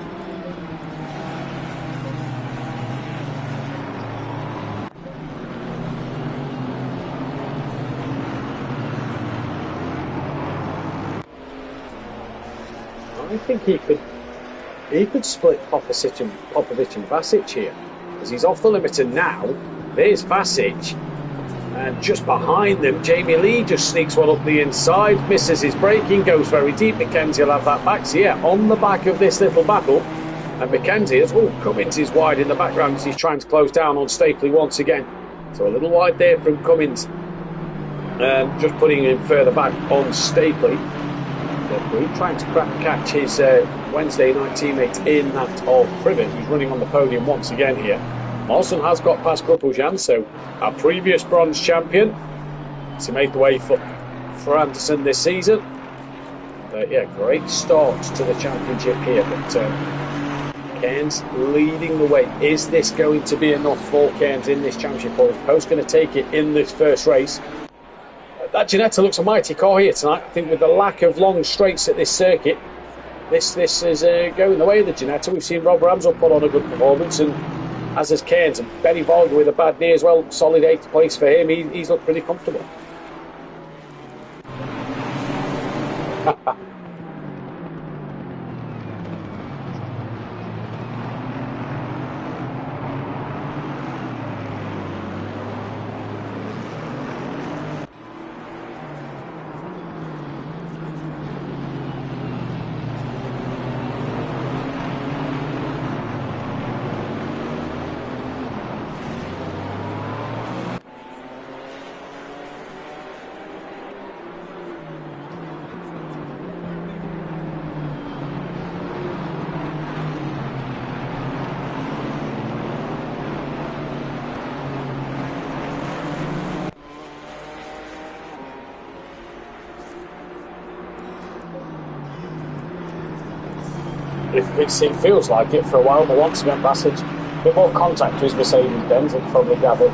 I think he could split Popovich and Vasic here, because he's off the limiter now. There's Vasic, and just behind them, Jamie Lee just sneaks one up the inside, misses his braking, goes very deep. Mackenzie will have that back. So yeah, on the back of this little battle, and Mackenzie as well. Cummins is wide in the background as he's trying to close down on Stapley once again. So a little wide there from Cummins, just putting him further back on Stapley. Trying to catch his Wednesday night teammate in that of Privet, who's running on the podium once again here. Marston has got past Gruppeljan, so our previous bronze champion. To make the way for Anderson this season. Yeah, great start to the championship here, but Cairns leading the way. Is this going to be enough for Cairns in this championship, or is Post going to take it in this first race? That Ginetta looks a mighty car here tonight. I think with the lack of long straights at this circuit, this is going the way of the Ginetta. We've seen Rob Ramsell put on a good performance, and as has Cairns, and Benny Varga with a bad knee as well. Solid 8th place for him. He's looked pretty comfortable. It feels like it for a while, but once again, Bassage, a bit more contact to his Mercedes-Benz. It's probably gathered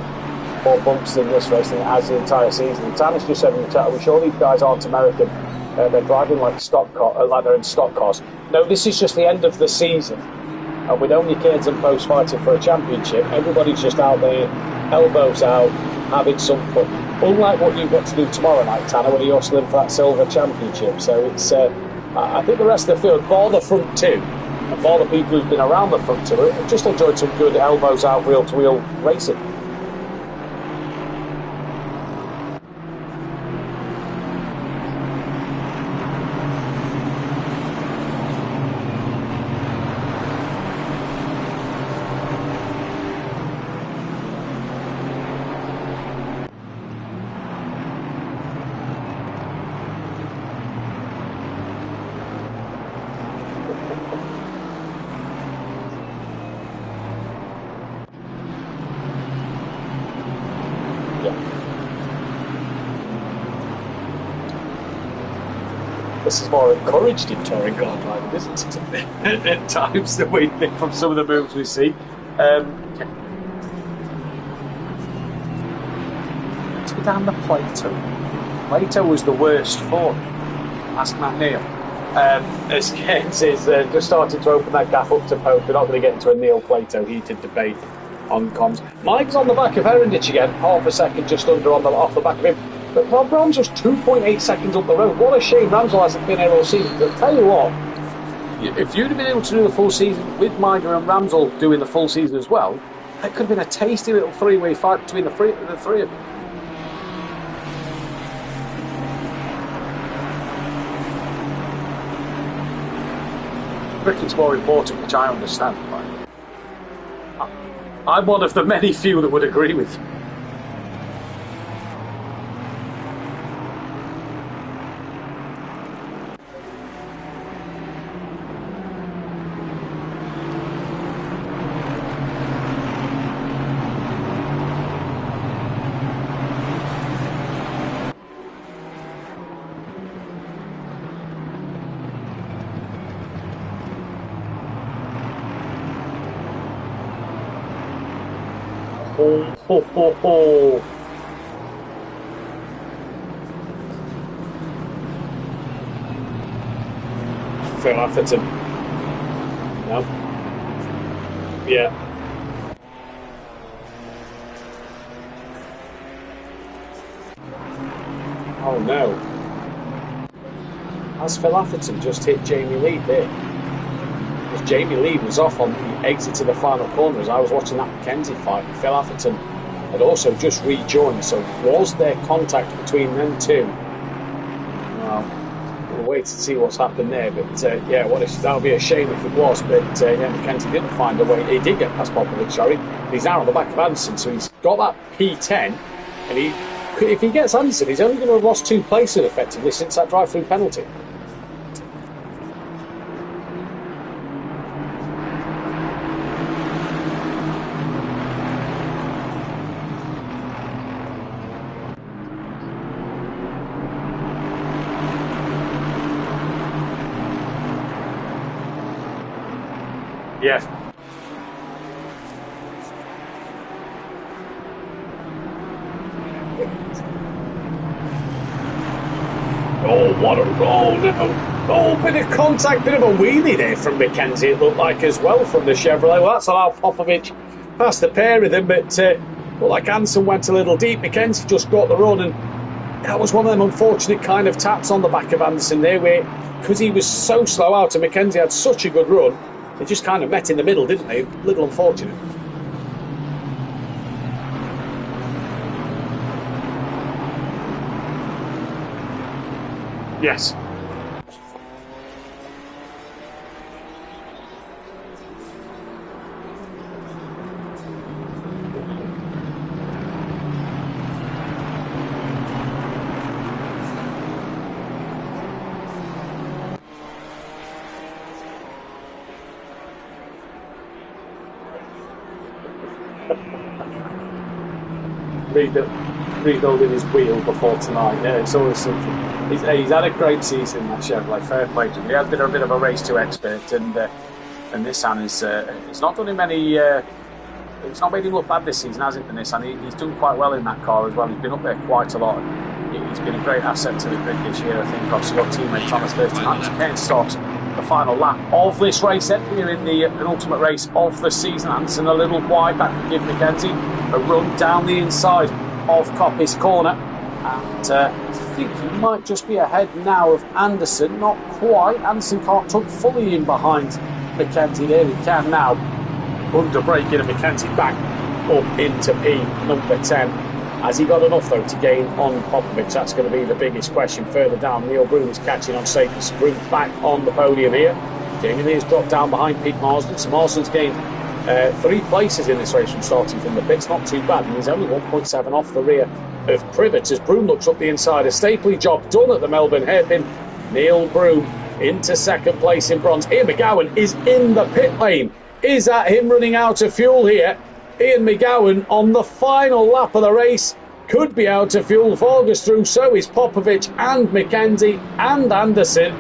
more bumps in this race than it has the entire season. And Tannis just said in the chat, "Are we sure these guys aren't American? They're driving like like they're in stock cars." No, this is just the end of the season, and with only Cairns and Post fighting for a championship, everybody's just out there, elbows out, having some fun. Unlike what you've got to do tomorrow night, Tanner, where you're still in for that silver championship. So it's, I think the rest of the field, for the front two, and for the people who've been around the front two, have just enjoyed some good elbows out, wheel-to-wheel racing. This is more encouraged in touring car driving, isn't it? At times, the way from some of the moves we see. To go down the Plato. Plato was the worst for him. Ask Matt Neal. As Kent is just starting to open that gap up to Pope. We're not going to get into a Neil Plato heated debate on comms. Mike's on the back of Herendich again, half a second just under off the back of him. But Rob Rams was 2.8 seconds up the road. What a shame Ramsell hasn't been here all season. But I'll tell you what, if you'd have been able to do the full season with Miger and Ramsell doing the full season as well, it could have been a tasty little three-way fight between the three of them. Cricket's more important, which I understand. I'm one of the many few that would agree with you. Ho. Phil Atherton. No. Yeah. Oh no. Has Phil Atherton just hit Jamie Lee there? Because Jamie Lee was off on the exit to the final corner as I was watching that Mackenzie fight. Phil Atherton had also just rejoined, so was there contact between them two? Well, we'll wait to see what's happened there, but yeah, that would be a shame if it was, but yeah, Mackenzie didn't find a way. He did get past Popovic, sorry. He's now on the back of Anderson, so he's got that P10, and if he gets Anderson, he's only going to have lost 2 places effectively since that drive-through penalty. Yes. Oh, what a roll now. Oh, bit of contact, bit of a wheelie there from Mackenzie, it looked like as well from the Chevrolet. Well, that's allowed Popovic past the pair of them, but looked like Anson went a little deep. Mackenzie just got the run, and that was one of them unfortunate kind of taps on the back of Anderson there, where because he was so slow out and Mackenzie had such a good run, they just kind of met in the middle, didn't they? A little unfortunate. Yes. Rebuilding his wheel before tonight. Yeah, it's always something. He's had a great season, that Chevrolet. Fair play to him. He has been a bit of a race to expert, and Nissan it's not done him any. It's not made him look bad this season, has it? The Nissan, he's done quite well in that car as well. He's been up there quite a lot. He's been a great asset to the grid this year. I think obviously got teammate Thomas Thurston. Kane starts the final lap of this race. We're in the penultimate race of the season. Anderson a little wide back to give Mackenzie a run down the inside of Coppice Corner, and I think he might just be ahead now of Anderson. Not quite. Anderson can't tuck fully in behind Mackenzie there. He can now. Under braking and Mackenzie back up into P number 10. Has he got enough though to gain on Popovic? That's going to be the biggest question. Further down, Neil Broom is catching on Satan's Broom back on the podium here. Jamie Lee has dropped down behind Pete Marsden. So Marsden's gained 3 places in this race from starting from the pits. Not too bad, and he's only 1.7 off the rear of Privet as Broom looks up the inside. A Stapley job done at the Melbourne hairpin. Neil Broom into second place in bronze. Ian McGowan is in the pit lane. Is that him running out of fuel here? Ian McGowan on the final lap of the race could be out of fuel. Vargas through, so is Popovic and Mackenzie and Anderson.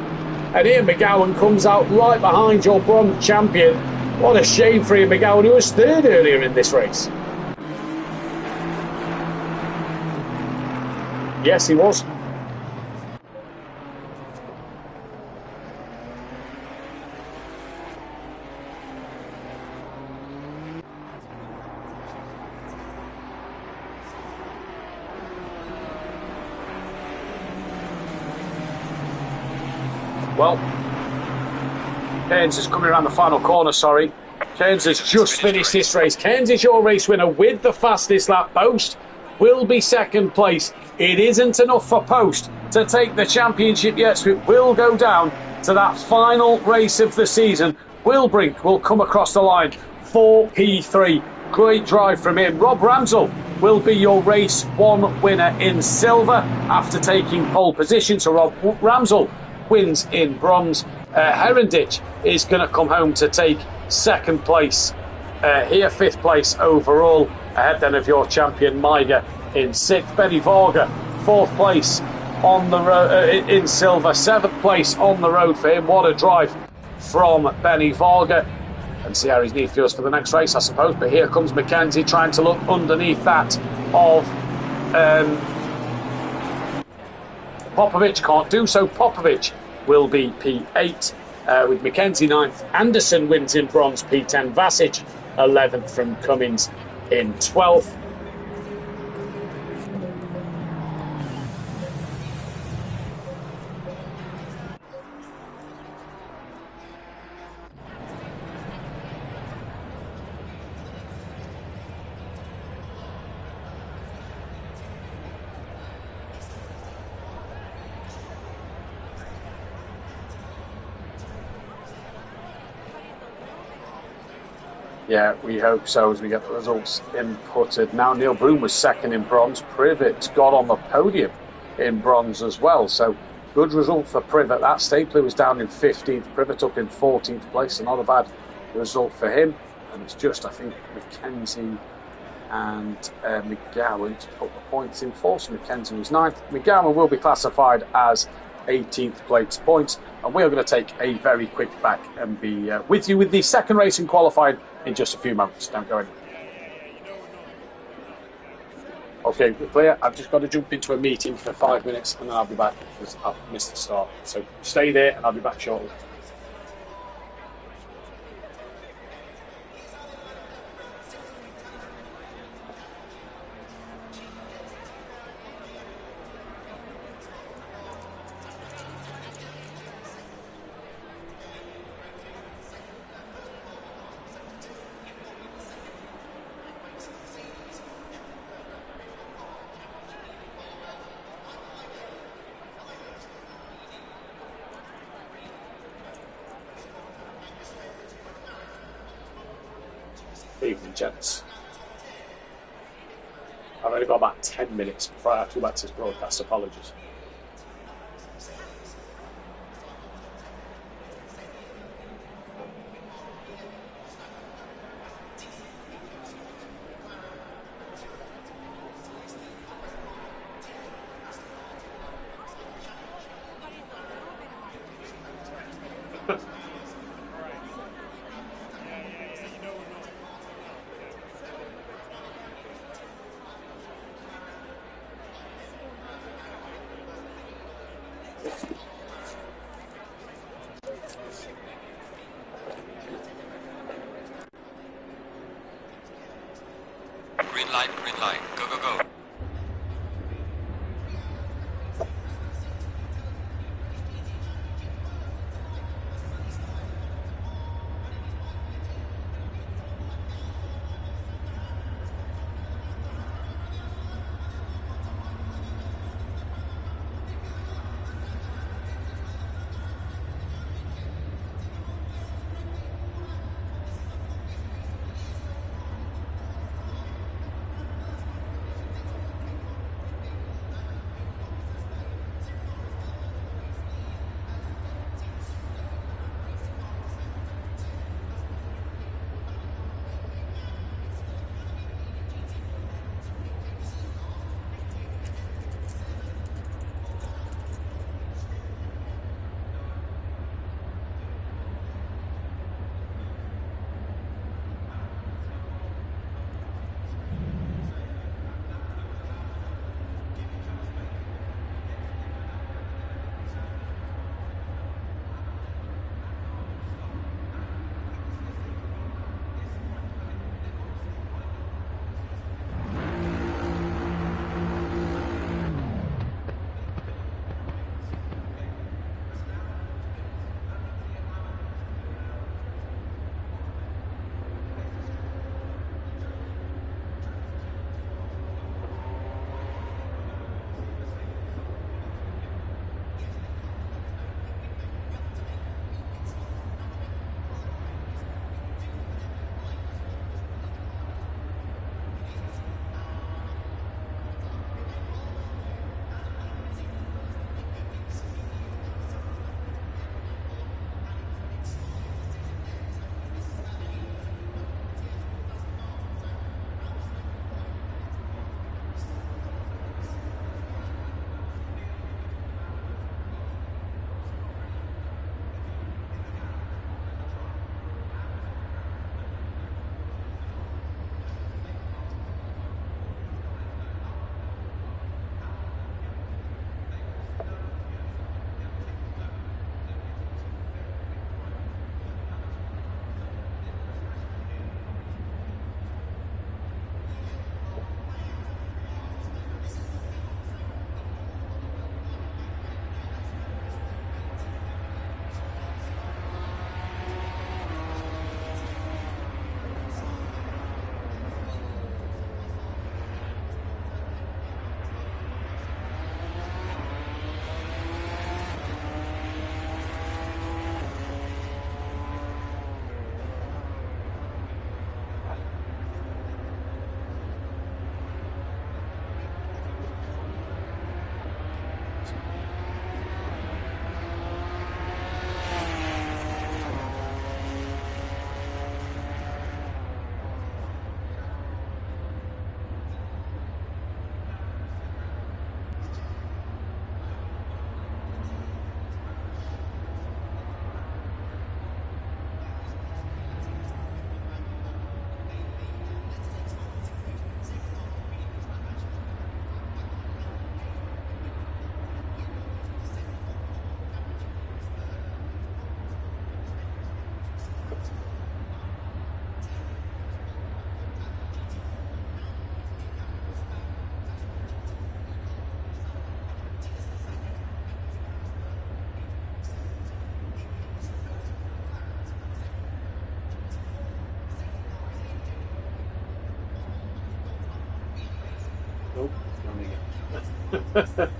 And Ian McGowan comes out right behind your bronze champion. What a shame for Ian McGowan, who was third earlier in this race. Yes, he was. Well, Keynes is coming around the final corner, sorry. Keynes has just finished this race. Keynes is your race winner with the fastest lap. Post will be second place. It isn't enough for Post to take the championship yet, so it will go down to that final race of the season. Will Brink will come across the line for P3. Great drive from him. Rob Ramsell will be your race 1 winner in silver after taking pole position. So Rob Ramsell wins in bronze. Herendich is going to come home to take second place here, 5th place overall, ahead then of your champion Maiger in 6th. Benny Varga 4th place on the road in silver, 7th place on the road for him. What a drive from Benny Varga. And see how his knee feels for the next race, I suppose. But here comes Mackenzie trying to look underneath that of Popovic. Can't do so. Popovic will be P8 with Mackenzie 9th. Anderson wins in bronze, P10. Vasic 11th from Cummins in 12th. Yeah, we hope so as we get the results inputted. Now, Neil Broom was second in bronze. Privet got on the podium in bronze as well. So, good result for Privet. That Stapler was down in 15th. Privet up in 14th place. Another bad result for him. And it's just, I think, Mackenzie and McGowan to put the points in for. So, Mackenzie was 9th. McGowan will be classified as 18th place points. And we are going to take a very quick back and be with you with the second race in qualifying in just a few moments. Don't go anywhere. Okay, we're clear. I've just got to jump into a meeting for 5 minutes and then I'll be back because I've missed the start. So stay there and I'll be back shortly. Evening, gents. I've only got about 10 minutes before I have to go back to this broadcast. Apologies. Green light, go, go, go. Oh, it's gone again.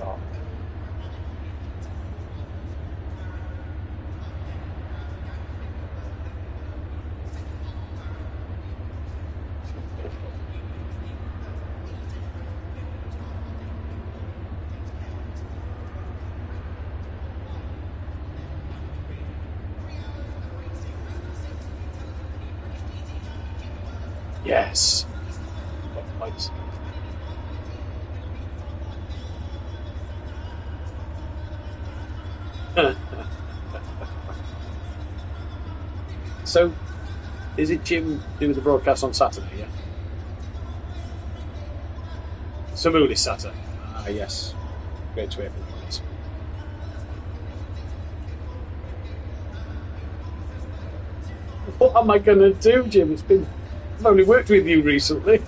Oh. Yes. Lights. So, is it Jim doing the broadcast on Saturday? Yeah. Samuli Saturday. Ah, yes. Great to hear from you guys. What am I going to do, Jim? I've only worked with you recently.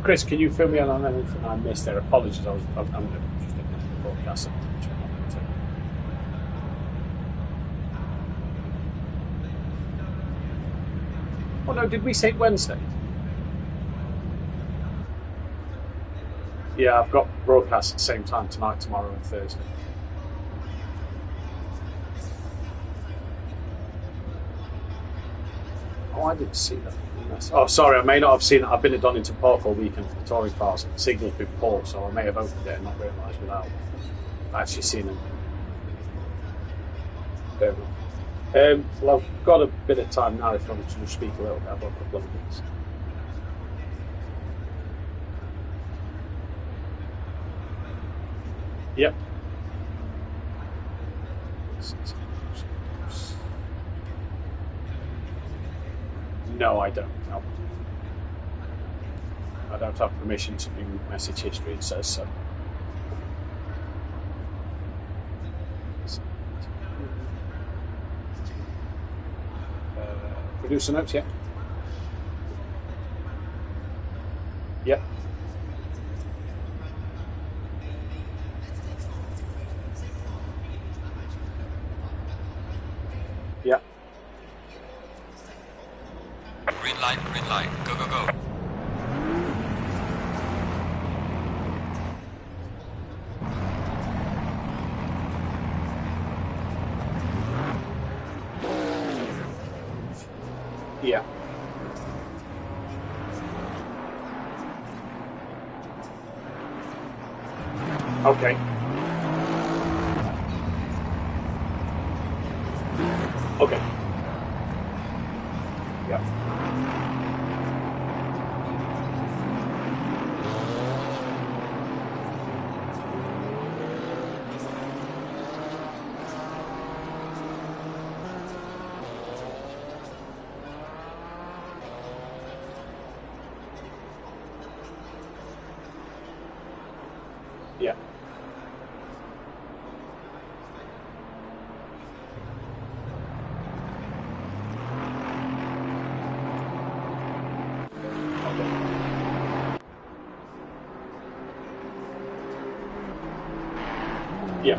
Chris, can you fill me in on anything I missed there? Apologies, I'm just in the broadcast. Oh no, did we say Wednesday? Yeah, I've got broadcasts at the same time tonight, tomorrow, and Thursday. Oh, I didn't see that. Oh, sorry, I may not have seen it. I've been done into park all weekend for the touring cars. The signal's been poor, so I may have opened it and not realised without actually seeing them. Fair enough. Well, I've got a bit of time now if I want to just speak a little bit about a couple of minutes. Yep. No, I don't. No. I don't have permission to view message history, it says so. Producer notes, yeah? Yep. Yeah. Green light, go, go, go. Yeah. Okay. Okay. Yeah. Yeah. Yeah.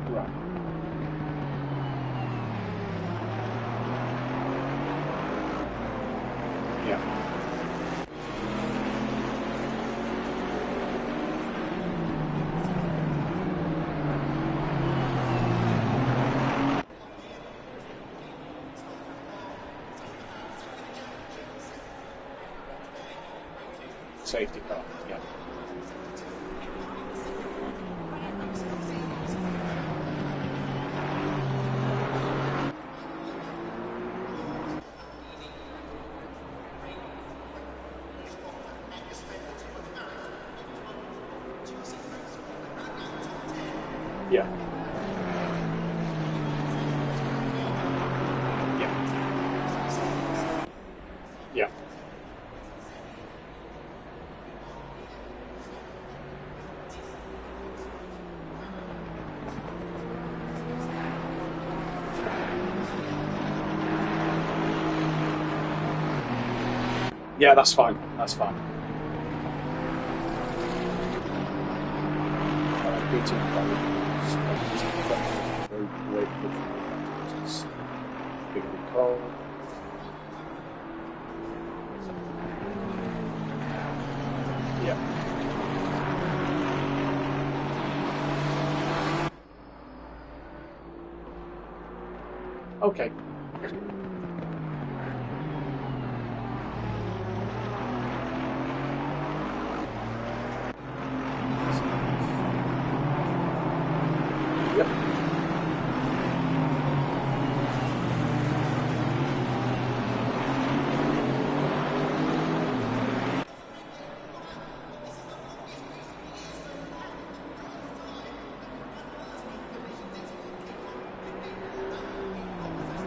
Right. Yeah. Safety car. Yeah. Yeah. Yeah. Yeah. Yeah, that's fine. That's fine. BT very big call. Yeah. Okay. Yep.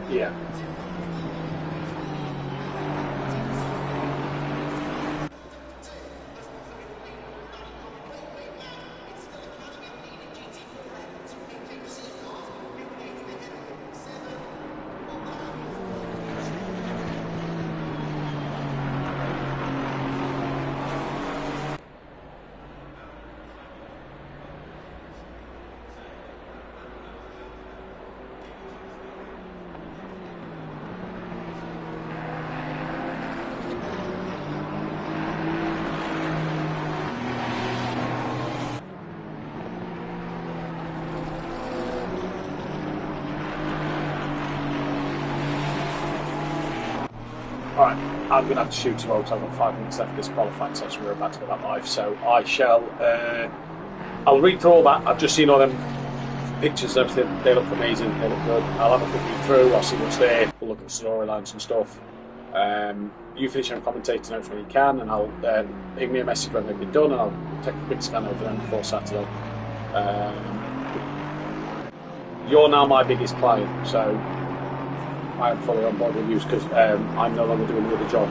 Yeah. Alright, I'm going to have to shoot tomorrow because I've got 5 minutes left of this qualifying session. We're about to go that live, so I shall. I'll read through all that. I've just seen all them pictures and everything. They look amazing. They look good. I'll have a quick read through. I'll see what's there. We'll look at storylines and stuff. You finish on commentator notes when you can, and I'll ping me a message when they've been done, and I'll take a quick scan over them before Saturday. You're now my biggest client, so I am fully on board with you because I'm no longer doing the other job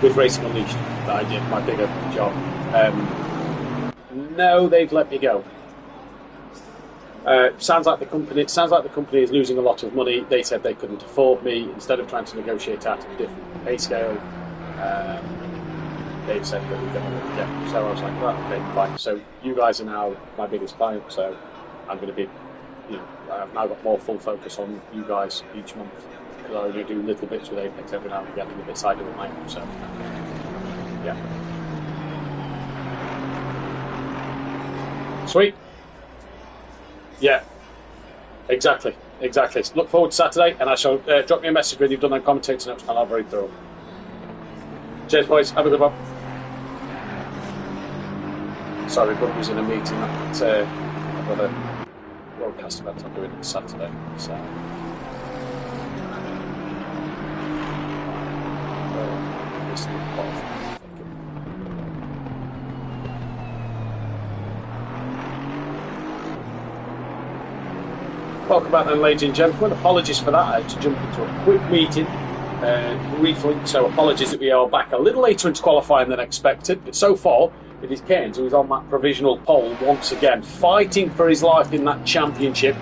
with Racing Unleashed that I did, my bigger job. No, they've let me go. Sounds like the company is losing a lot of money. They said they couldn't afford me. Instead of trying to negotiate out a different pay scale, they've said that we're going to get. So I was like, well, okay, fine. So you guys are now my biggest client. So I'm going to be, I've now got more full focus on you guys each month because I only do little bits with Apex every now and again, and the bits I do with mine. So yeah, sweet. Yeah, exactly. Look forward to Saturday, and I shall drop me a message when you've done that commentator notes, and I'll read through. Cheers, boys. Have a good one. Sorry, Bud was in a meeting at I've got a broadcast event I'm doing on Saturday. So. Welcome back then, ladies and gentlemen. Apologies for that. I had to jump into a quick meeting briefly, so apologies that we are back a little later into qualifying than expected. But so far, it is Cairns who is on that provisional pole once again, fighting for his life in that championship,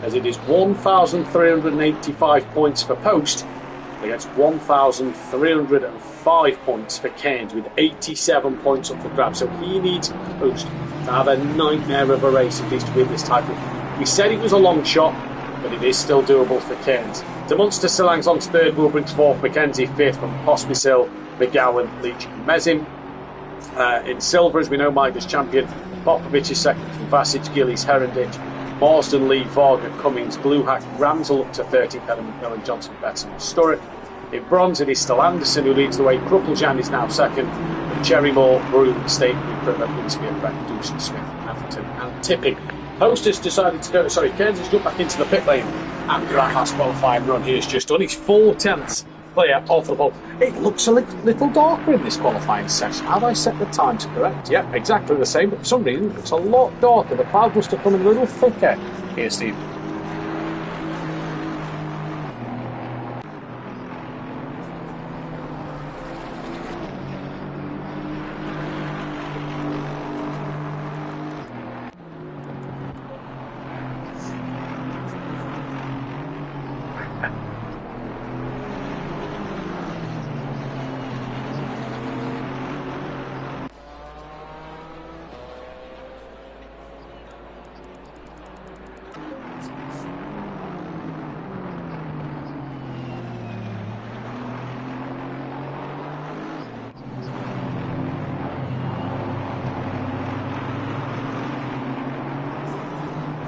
as it is 1,385 points for Post against 1,305 points for Cairns, with 87 points up for grabs. So he needs Post to have a nightmare of a race if he's to win this title. We said it was a long shot, but it is still doable for Cairns. De Munster Silang's on third, Wilbrings fourth, Mackenzie fifth, from Pospisil, McGowan, Leach and Mezim. In silver, as we know, Mike is champion. Popovic is second from Vasic, Gillies, Heronditch, Marsden, Lee, Varga, Cummings, Bluehack, Ramsell up to 13th, Ellen McMillan, Johnson, Betson and Sturrock. In bronze, it is still Anderson who leads the way. Kruppeljan is now second. Cherrymore, Broome, State, Privet, Winsby, Brett, Dawson, Smith, Atherton and Tipping. Post has decided to go, Cairns has jumped back into the pit lane after that last qualifying run he has just done. He's 4/10 player off the pole. It looks a little darker in this qualifying session. Have I set the times correct? Yeah, exactly the same, but for some reason it's a lot darker. The cloud must have come a little thicker here, Steve.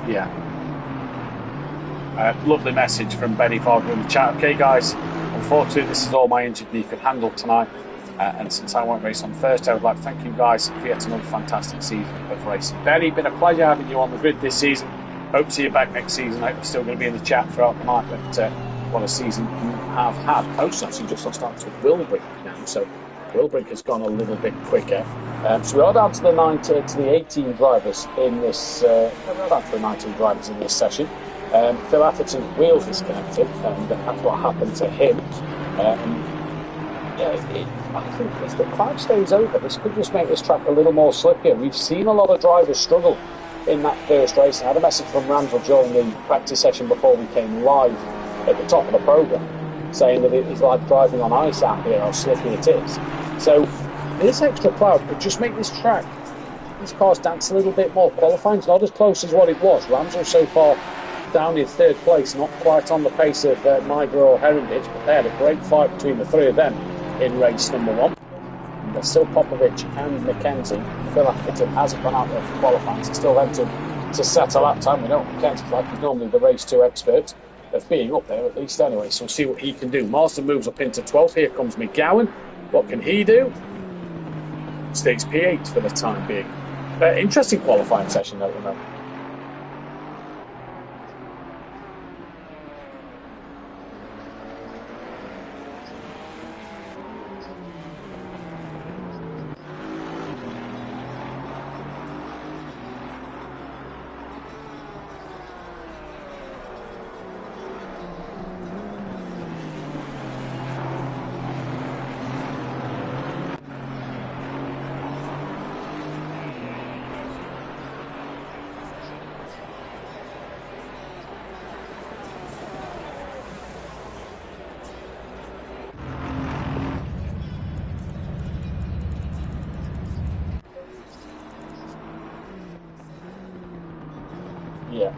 Yeah. Lovely message from Benny Varga in the chat. Okay, guys, unfortunately, this is all my injured knee could handle tonight. And since I won't race on Thursday, I would like to thank you guys for yet another fantastic season of racing. Benny, been a pleasure having you on the grid this season. Hope to see you back next season. I hope you're still going to be in the chat throughout the night. But what a season you have had. Post actually just lost out to Wilbrink now, so Wilbrink has gone a little bit quicker. So we are down to the 18 drivers in this. We're down to the 19 drivers in this session. Phil Atherton's wheel disconnected, and that's what happened to him. I think if the cloud stays over, this could just make this track a little more slippier. We've seen a lot of drivers struggle in that first race. I had a message from Randall during the practice session before we came live at the top of the programme, saying that it is like driving on ice out here, how slippy it is. So this extra cloud could just make this track, these cars dance a little bit more. Qualifying's not as close as what it was. Ramsell so far down in third place, not quite on the pace of Migra or Heronditch, but they had a great fight between the three of them in race number one. And there's still Popovic and Mackenzie. Phil Atherton hasn't gone out there for qualifying, so still them to set a lap time. We know what Mackenzie's like, he's normally the race 2 expert. of being up there at least anyway. So we'll see what he can do. Marsden moves up into 12th. Here comes McGowan. What can he do? Stays P8 for the time being. Interesting qualifying session at the moment. Yeah.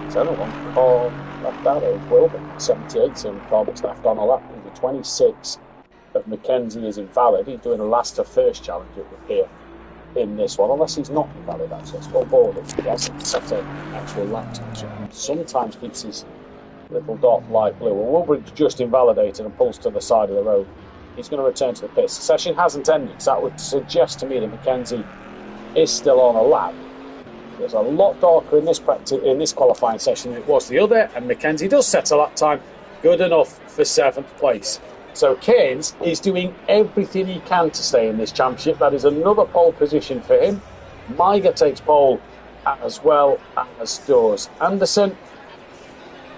There's only one car left out of Wilbur, 78, so the car that's left on a lap. The 26 of Mackenzie is invalid. He's doing a last to first challenge, it would appear, in this one, unless he's not invalid, actually. It's well board. He hasn't set an actual lap time, and sometimes keeps his little dot light blue. Well, Wilbridge just invalidated and pulls to the side of the road. He's going to return to the pits. The session hasn't ended, so that would suggest to me that Mackenzie is still on a lap. It's a lot darker in this qualifying session than it was the other, and Mackenzie does set a lap time good enough for 7th place. So Keynes is doing everything he can to stay in this championship. That is another pole position for him. Maiger takes pole as well as does Anderson.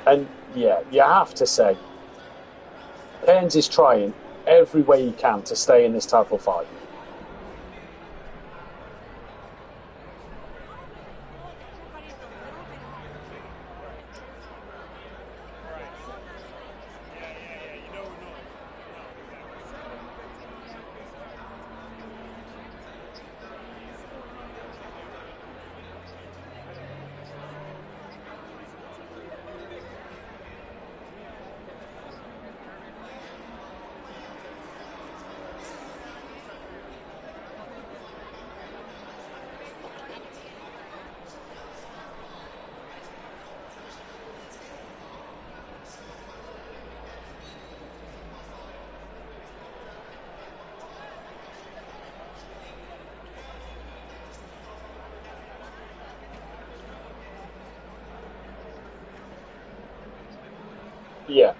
And yeah, you have to say, Keynes is trying every way he can to stay in this title fight. Yeah.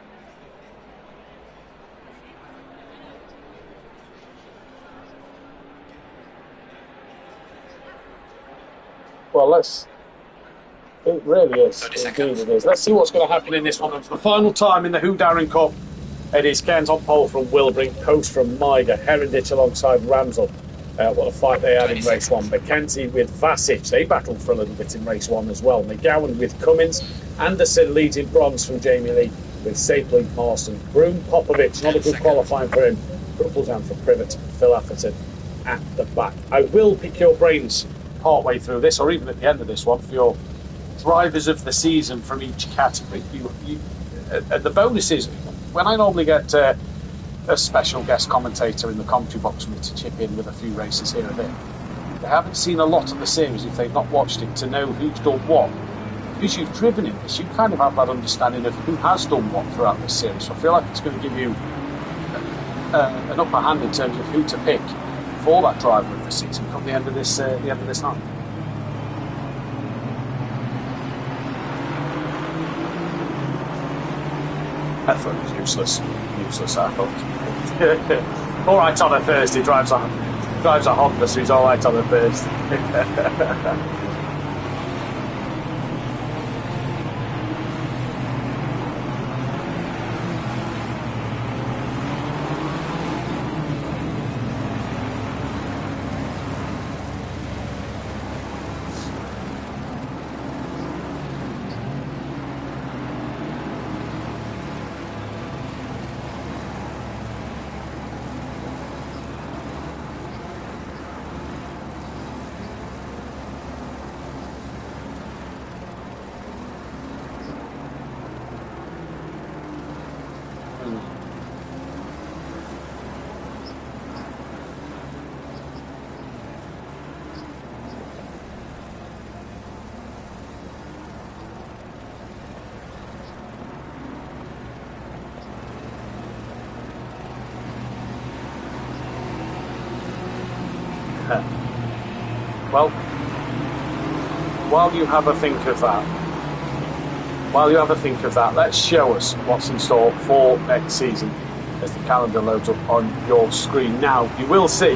Well, it really is. Indeed it is. Let's see what's going to happen in this one. For the final time in the Who Darren Cup, it is Keynes on pole from Wilbrink, Coast from Maiger, Herenditch alongside Ramsell. What a fight they had in race one. Mackenzie with Vasic, they battled for a little bit in race one as well. McGowan with Cummins. Anderson leads in bronze from Jamie Lee with Stapley, Marston. Broom, Popovic, not a good qualifying for him. Ruppeljan for Privet, Phil Atherton at the back. I will pick your brains partway through this, or even at the end of this one, for your drivers of the season from each category. The bonus is, when I normally get a special guest commentator in the commentary box for me to chip in with a few races here and there, they haven't seen a lot of the series if they've not watched it to know who's done what. Because you've driven in this, you kind of have that understanding of who has done what throughout this series. So I feel like it's going to give you an upper hand in terms of who to pick for that driver of the season come the end of this night. I thought it was useless. I thought. All right on a Thursday, drives a Honda, so he's all right on a Thursday. Well, while you have a think of that, let's show us what's in store for next season as the calendar loads up on your screen now. You will see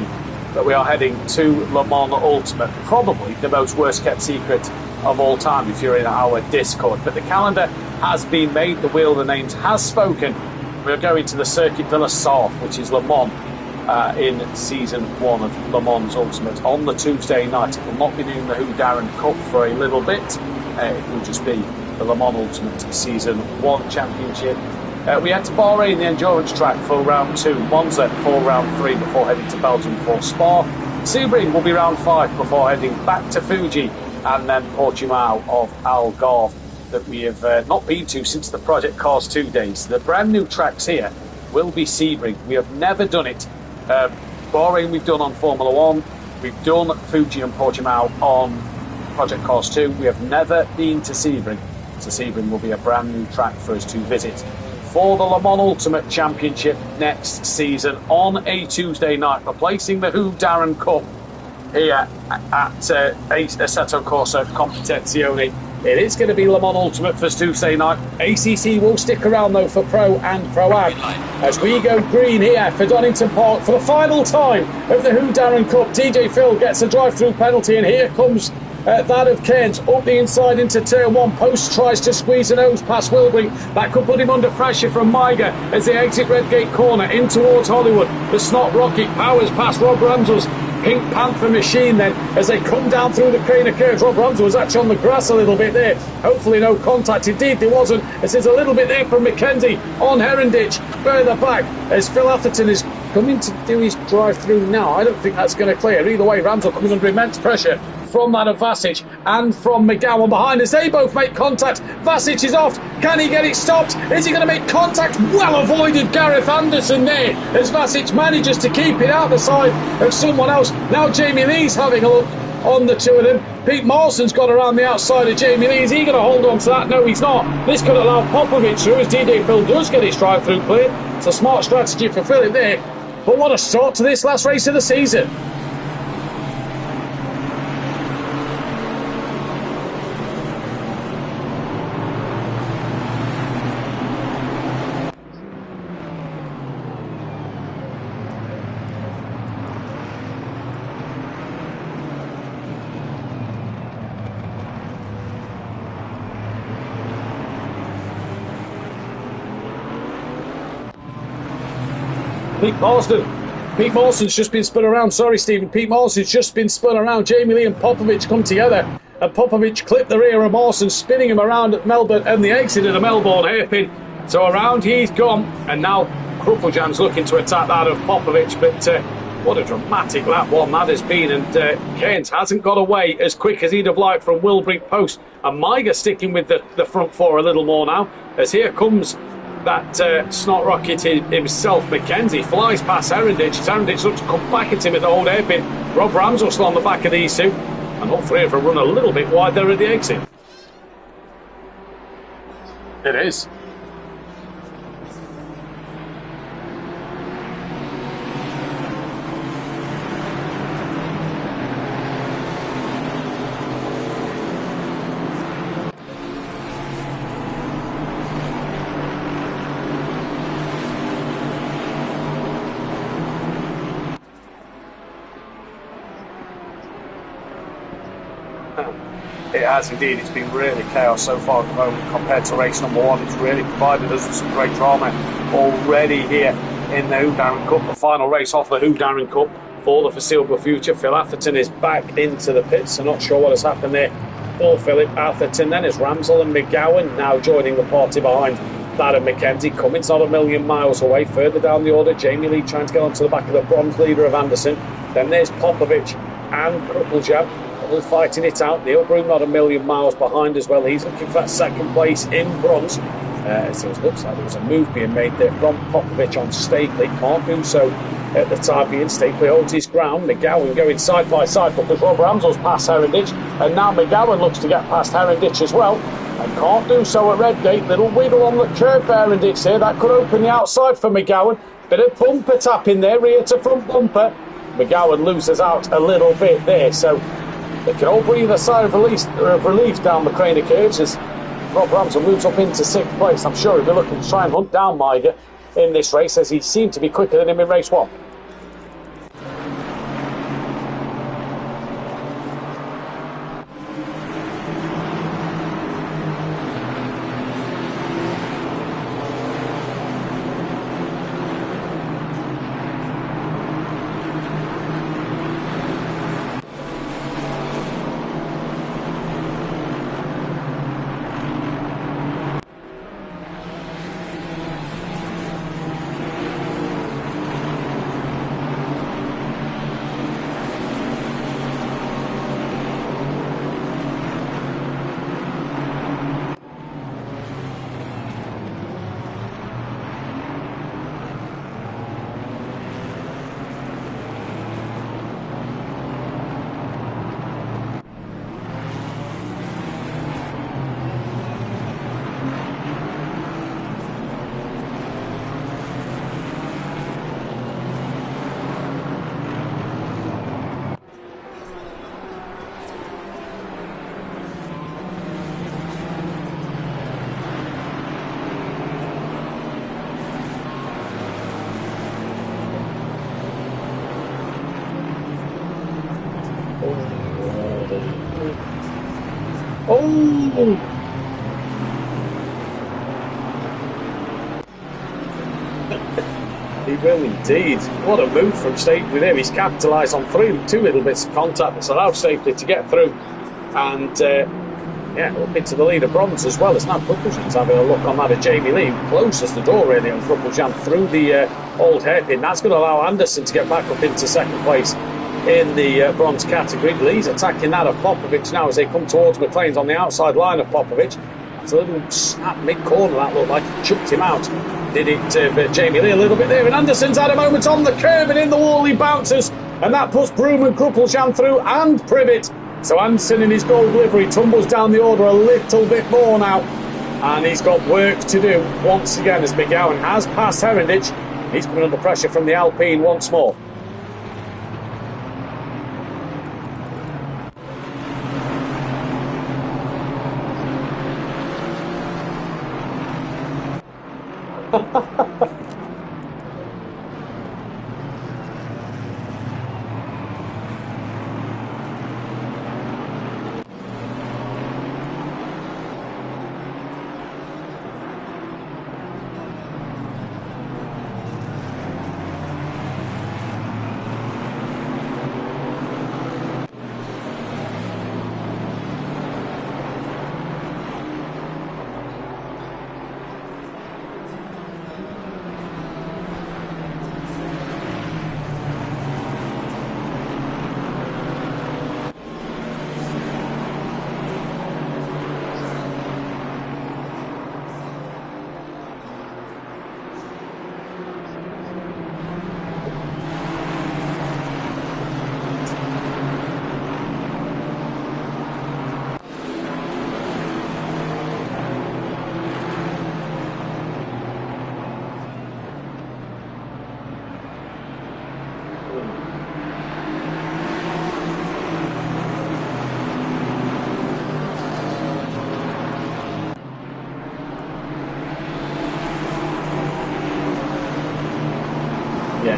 that we are heading to Le Mans Ultimate, probably the most worst kept secret of all time if you're in our Discord. But the calendar has been made, the Wheel of the Names has spoken. We're going to the Circuit de la Sarthe, which is Le Mans, in Season 1 of Le Mans Ultimate on the Tuesday night. It will not be doing the Who Darren Cup for a little bit. It will just be the Le Mans Ultimate Season 1 Championship. We head to Bahrain, the endurance track, for round 2. Monza for round 3 before heading to Belgium for Spa. Sebring will be round 5 before heading back to Fuji, and then Portimao of Algarve that we have not been to since the Project Cars 2 days. The brand new tracks here will be Sebring. We have never done it. Bahrain we've done on Formula 1. We've done Fuji and Portimao on Project Cars 2. We have never been to Sebring. So Sebring will be a brand new track for us to visit for the Le Mans Ultimate Championship next season on a Tuesday night, replacing the Who Darren Cup here at Assetto Corsa Competizione. It is going to be Le Mans Ultimate for Tuesday night. ACC will stick around though for Pro and Pro-Am as we go green here for Donington Park for the final time of the Who Darren Cup. DJ Phil gets a drive-through penalty, and here comes that of Kent up the inside into turn 1. Post tries to squeeze a nose past Wilbrink. That could put him under pressure from Maiga as they exit Redgate corner in towards Hollywood. The Snot Rocket powers past Rob Ramsell's Pink Panther machine then as they come down through the crane of curves. Rob Ramsell was actually on the grass a little bit there. Hopefully no contact. Indeed there wasn't. This is a little bit there from McKenzie on Heronditch further back as Phil Atherton is coming to do his drive through now. I don't think that's going to clear. Either way, Ramsell coming under immense pressure from that of Vasic and from McGowan behind as they both make contact. Vasic is off. Can he get it stopped? Is he going to make contact? Well avoided Gareth Anderson there as Vasic manages to keep it out the side of someone else. Now Jamie Lee's having a look on the two of them. Pete Mawson's got around the outside of Jamie Lee. Is he going to hold on to that? No, he's not. This could allow Popovic through as DJ Phil does get his drive-through clear. It's a smart strategy for Philip there. But what a start to this last race of the season. Pete Mawson's just been spun around. Sorry, Stephen. Pete Mawson's just been spun around. Jamie Lee and Popovic come together, and Popovic clipped the rear of Mawson, spinning him around at Melbourne and the exit of the Melbourne hairpin. So around he's gone, and now Kruppeljan's looking to attack that of Popovic, but what a dramatic lap one that has been, and Keynes hasn't got away as quick as he'd have liked from Wilbrink Post, and Maiga sticking with the front four a little more now, as here comes that Snot Rocket himself. McKenzie flies past Heronditch. Heronditch looks to come back at him at the old hairpin. Rob Ramsell still on the back of these two, and all three of them run a little bit wide there at the exit. It is. It has indeed. It's been really chaos so far at the moment compared to race number 1. It's really provided us with some great drama already here in the Who Darren Cup, the final race off the Who Darren Cup for the foreseeable future. Phil Atherton is back into the pits, so not sure what has happened there for Philip Atherton. Then is Ramsell and McGowan now joining the party behind that of McKenzie. Cummins not a million miles away. Further down the order, Jamie Lee trying to get onto the back of the bronze leader of Anderson. Then there's Popovic and Kruppeljan fighting it out. Neil Broom not a million miles behind as well. He's looking for that second place in bronze. So it looks like there was a move being made there from Popovic on Stapley. Can't do so at the time being. Stapley holds his ground. McGowan going side by side because Rob Ramsell's past Heronditch, and now McGowan looks to get past Heronditch as well, and can't do so at Redgate. Little wiggle on the curb for Heronditch here. That could open the outside for McGowan. Bit of bumper tap in there, rear to front bumper. McGowan loses out a little bit there, so They can all breathe a sigh of relief down the crane of curves as Rob Ramsell moves up into 6th place. I'm sure he'll be looking to try and hunt down Miger in this race, as he seemed to be quicker than him in race 1. Oh! He will indeed. What a move from State with him. He's capitalised on two little bits of contact that's allowed safely to get through. And up into the lead of bronze as well. It's now Kruppeljan's having a look on that of Jamie Lee, who closes the door really on Kruppeljan through the old hairpin. That's going to allow Anderson to get back up into 2nd place in the bronze category. Lee's attacking that of Popovic now as they come towards McLean's on the outside line of Popovic. That's a little snap mid-corner, that looked like he chucked him out. Did it Jamie Lee a little bit there, and Anderson's had a moment on the curve and in the wall he bounces, and that puts Broom and Kruppeljan through and Privet. So Anderson in his gold livery tumbles down the order a little bit more now, and he's got work to do once again as McGowan has passed Herendich. He's coming under pressure from the Alpine once more.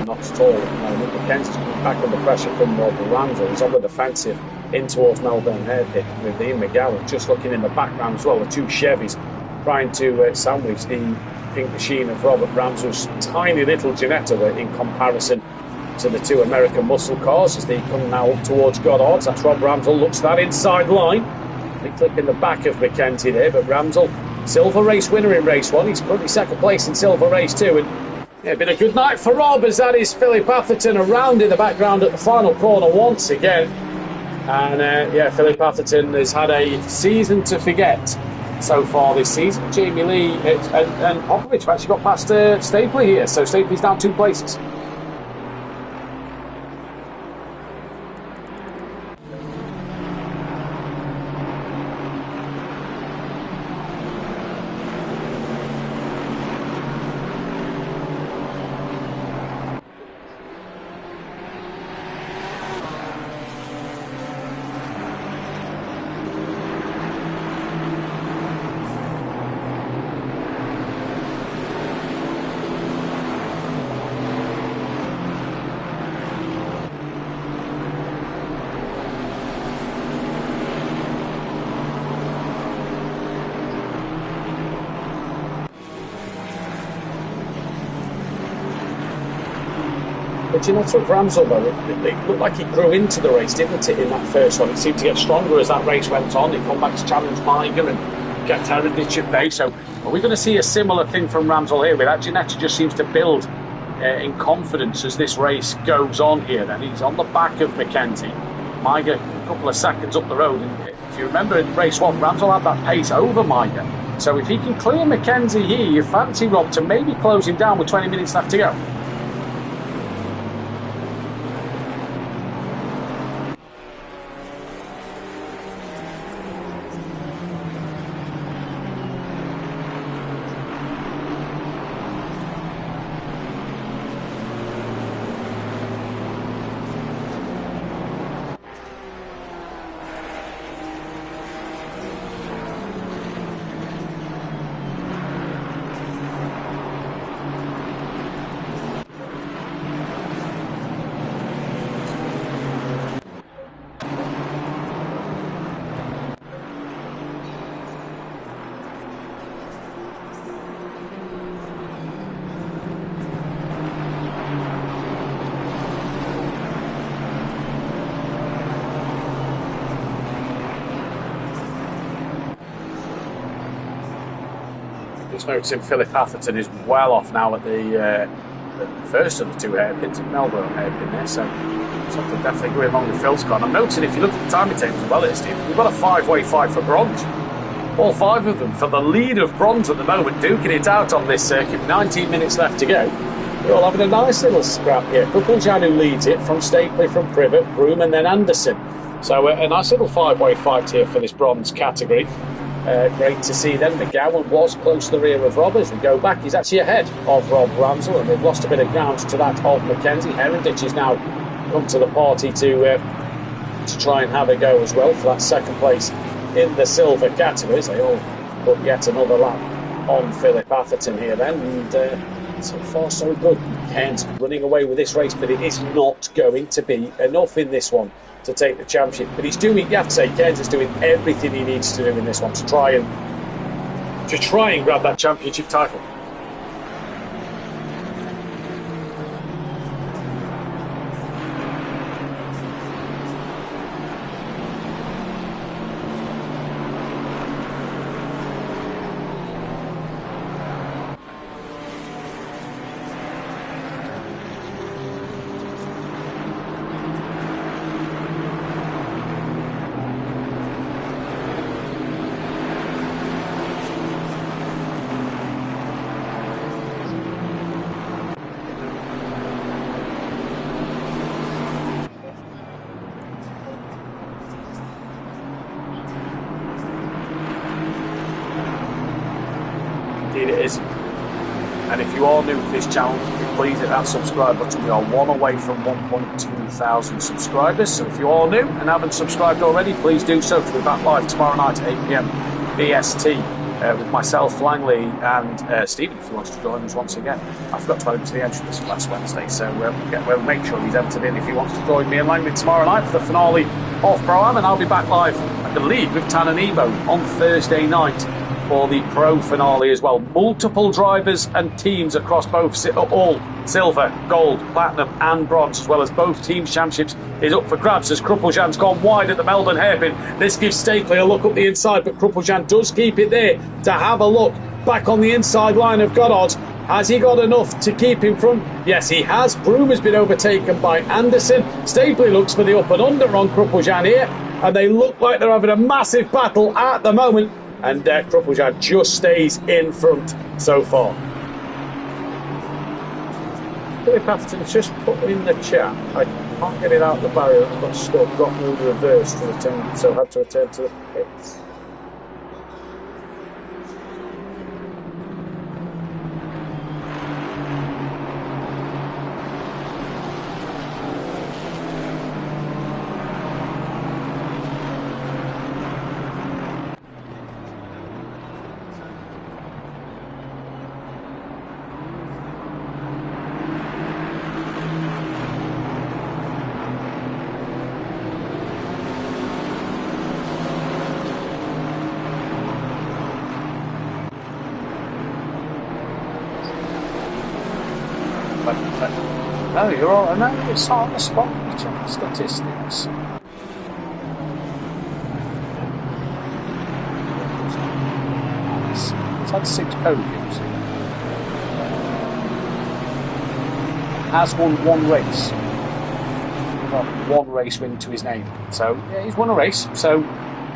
Not at all at the moment. McKenzie's coming back under pressure from Melbourne Ramsell. He's on the defensive in towards Melbourne Hairpin with Ian McGowan just looking in the background as well. The two Chevys trying to sandwich the pink machine of Robert Ramsell's tiny little Ginetta in comparison to the two American muscle cars as they come now up towards Goddard's. That's Rob Ramsell, looks that inside line. They clip in the back of McKenzie there, but Ramsell, silver race winner in race 1. He's currently 2nd place in silver race 2, and been a good night for Rob, as that is Philip Atherton around in the background at the final corner once again. And Philip Atherton has had a season to forget so far this season. Jamie Lee and Popovic have actually got past Stapley here, so Stapley's down 2 places. But you know, for Ramsel though, it looked like he grew into the race, didn't it, in that first one? It seemed to get stronger as that race went on. He come back to challenge Miger and get Heritage at bay. So are we going to see a similar thing from Ramsel here? With Ginetta just seems to build in confidence as this race goes on here. Then he's on the back of Mackenzie. Miger a couple of seconds up the road. And if you remember in race one, Ramsel had that pace over Miger. So if he can clear Mackenzie here, you fancy Rob to maybe close him down with 20 minutes left to go. Just noticing Philip Atherton is well off now at the first of the two hairpins at Melbourne hairpin there, so something definitely going along with Phil's car. I'm noticing if you look at the timing tables as well here, Steve, we've got a five-way fight for bronze. All five of them for the lead of bronze at the moment, duking it out on this circuit. 19 minutes left to go. We're all having a nice little scrap here. Kukuljan who leads it from Stapley, from Privet, Broom and then Anderson. So a nice little five-way fight here for this bronze category. Great to see then. McGowan was close to the rear of Rob. As we go back, he's actually ahead of Rob Ramsel, and they've lost a bit of ground to that of Mackenzie. Heritage has now come to the party to try and have a go as well for that second place in the silver categories. They all put yet another lap on Philip Atherton here then, and so far so good. Cairns running away with this race, but it is not going to be enough in this one to take the championship. But he's doing, you have to say, Cairns is doing everything he needs to do in this one to try and grab that championship title. It is. And if you are new to this channel, please hit that subscribe button. We are one away from 1.2 thousand subscribers. So if you are new and haven't subscribed already, please do so. We'll be back live tomorrow night at 8 PM BST with myself, Langley and Stephen, if he wants to join us once again. I forgot to add him to the entrance last Wednesday, so we'll make sure he's entered in if he wants to join me and Langley tomorrow night for the finale of Pro-Am. And I'll be back live, I believe, with Tan and Ebo on Thursday night for the Pro finale as well. Multiple drivers and teams across both, all silver, gold, platinum and bronze, as well as both teams championships is up for grabs as Kruppeljan's gone wide at the Melbourne hairpin. This gives Stapley a look up the inside, but Kruppeljan does keep it there to have a look back on the inside line of Goddard. Has he got enough to keep in front? Yes, he has. Broom has been overtaken by Anderson. Stapley looks for the up and under on Kruppeljan here, and they look like they're having a massive battle at the moment. And Kruppeljan just stays in front so far. Philip Atherton's just put in the chat, I can't get it out the barrier, I got stuck, got moved reverse to return, so I had to return to the pits. No, you're all. No, it's not on the spot. You check the statistics. It's had 6 podiums. Has won 1 race. Got 1 race win to his name. So yeah, he's won a race. So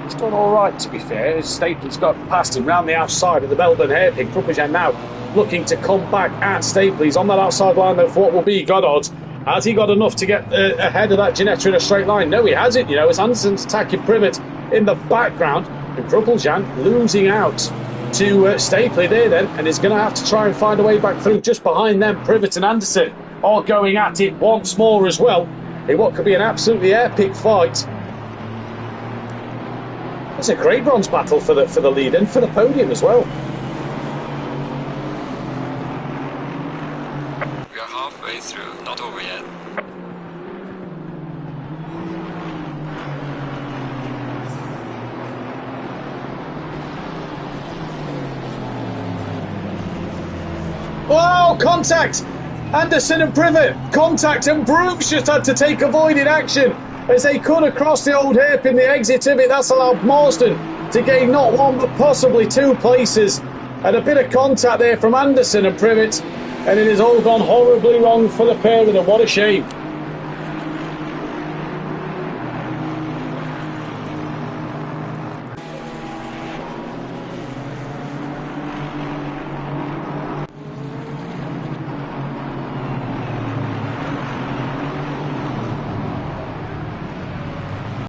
he's done all right, to be fair. Stapley's got past him round the outside of the Melbourne hairpin. Krupeljan now looking to come back at Stapley. He's on that outside line though for what will be Goddard. Has he got enough to get ahead of that Ginetta in a straight line? No, he hasn't. You know, it's Anderson's attacking Privet in the background, and Krupeljan losing out to Stapley there then, and is going to have to try and find a way back through. Just behind them, Privet and Anderson are going at it once more as well in what could be an absolutely epic fight. It's a great bronze battle for the lead and for the podium as well. We are halfway through, not over yet. Oh, contact! Anderson and Privet, contact, and Brooks just had to take avoided action as they cut across the old hairpin, the exit of it. That's allowed Marsden to gain not 1 but possibly 2 places, and a bit of contact there from Anderson and Privet, and it has all gone horribly wrong for the pair of them. What a shame.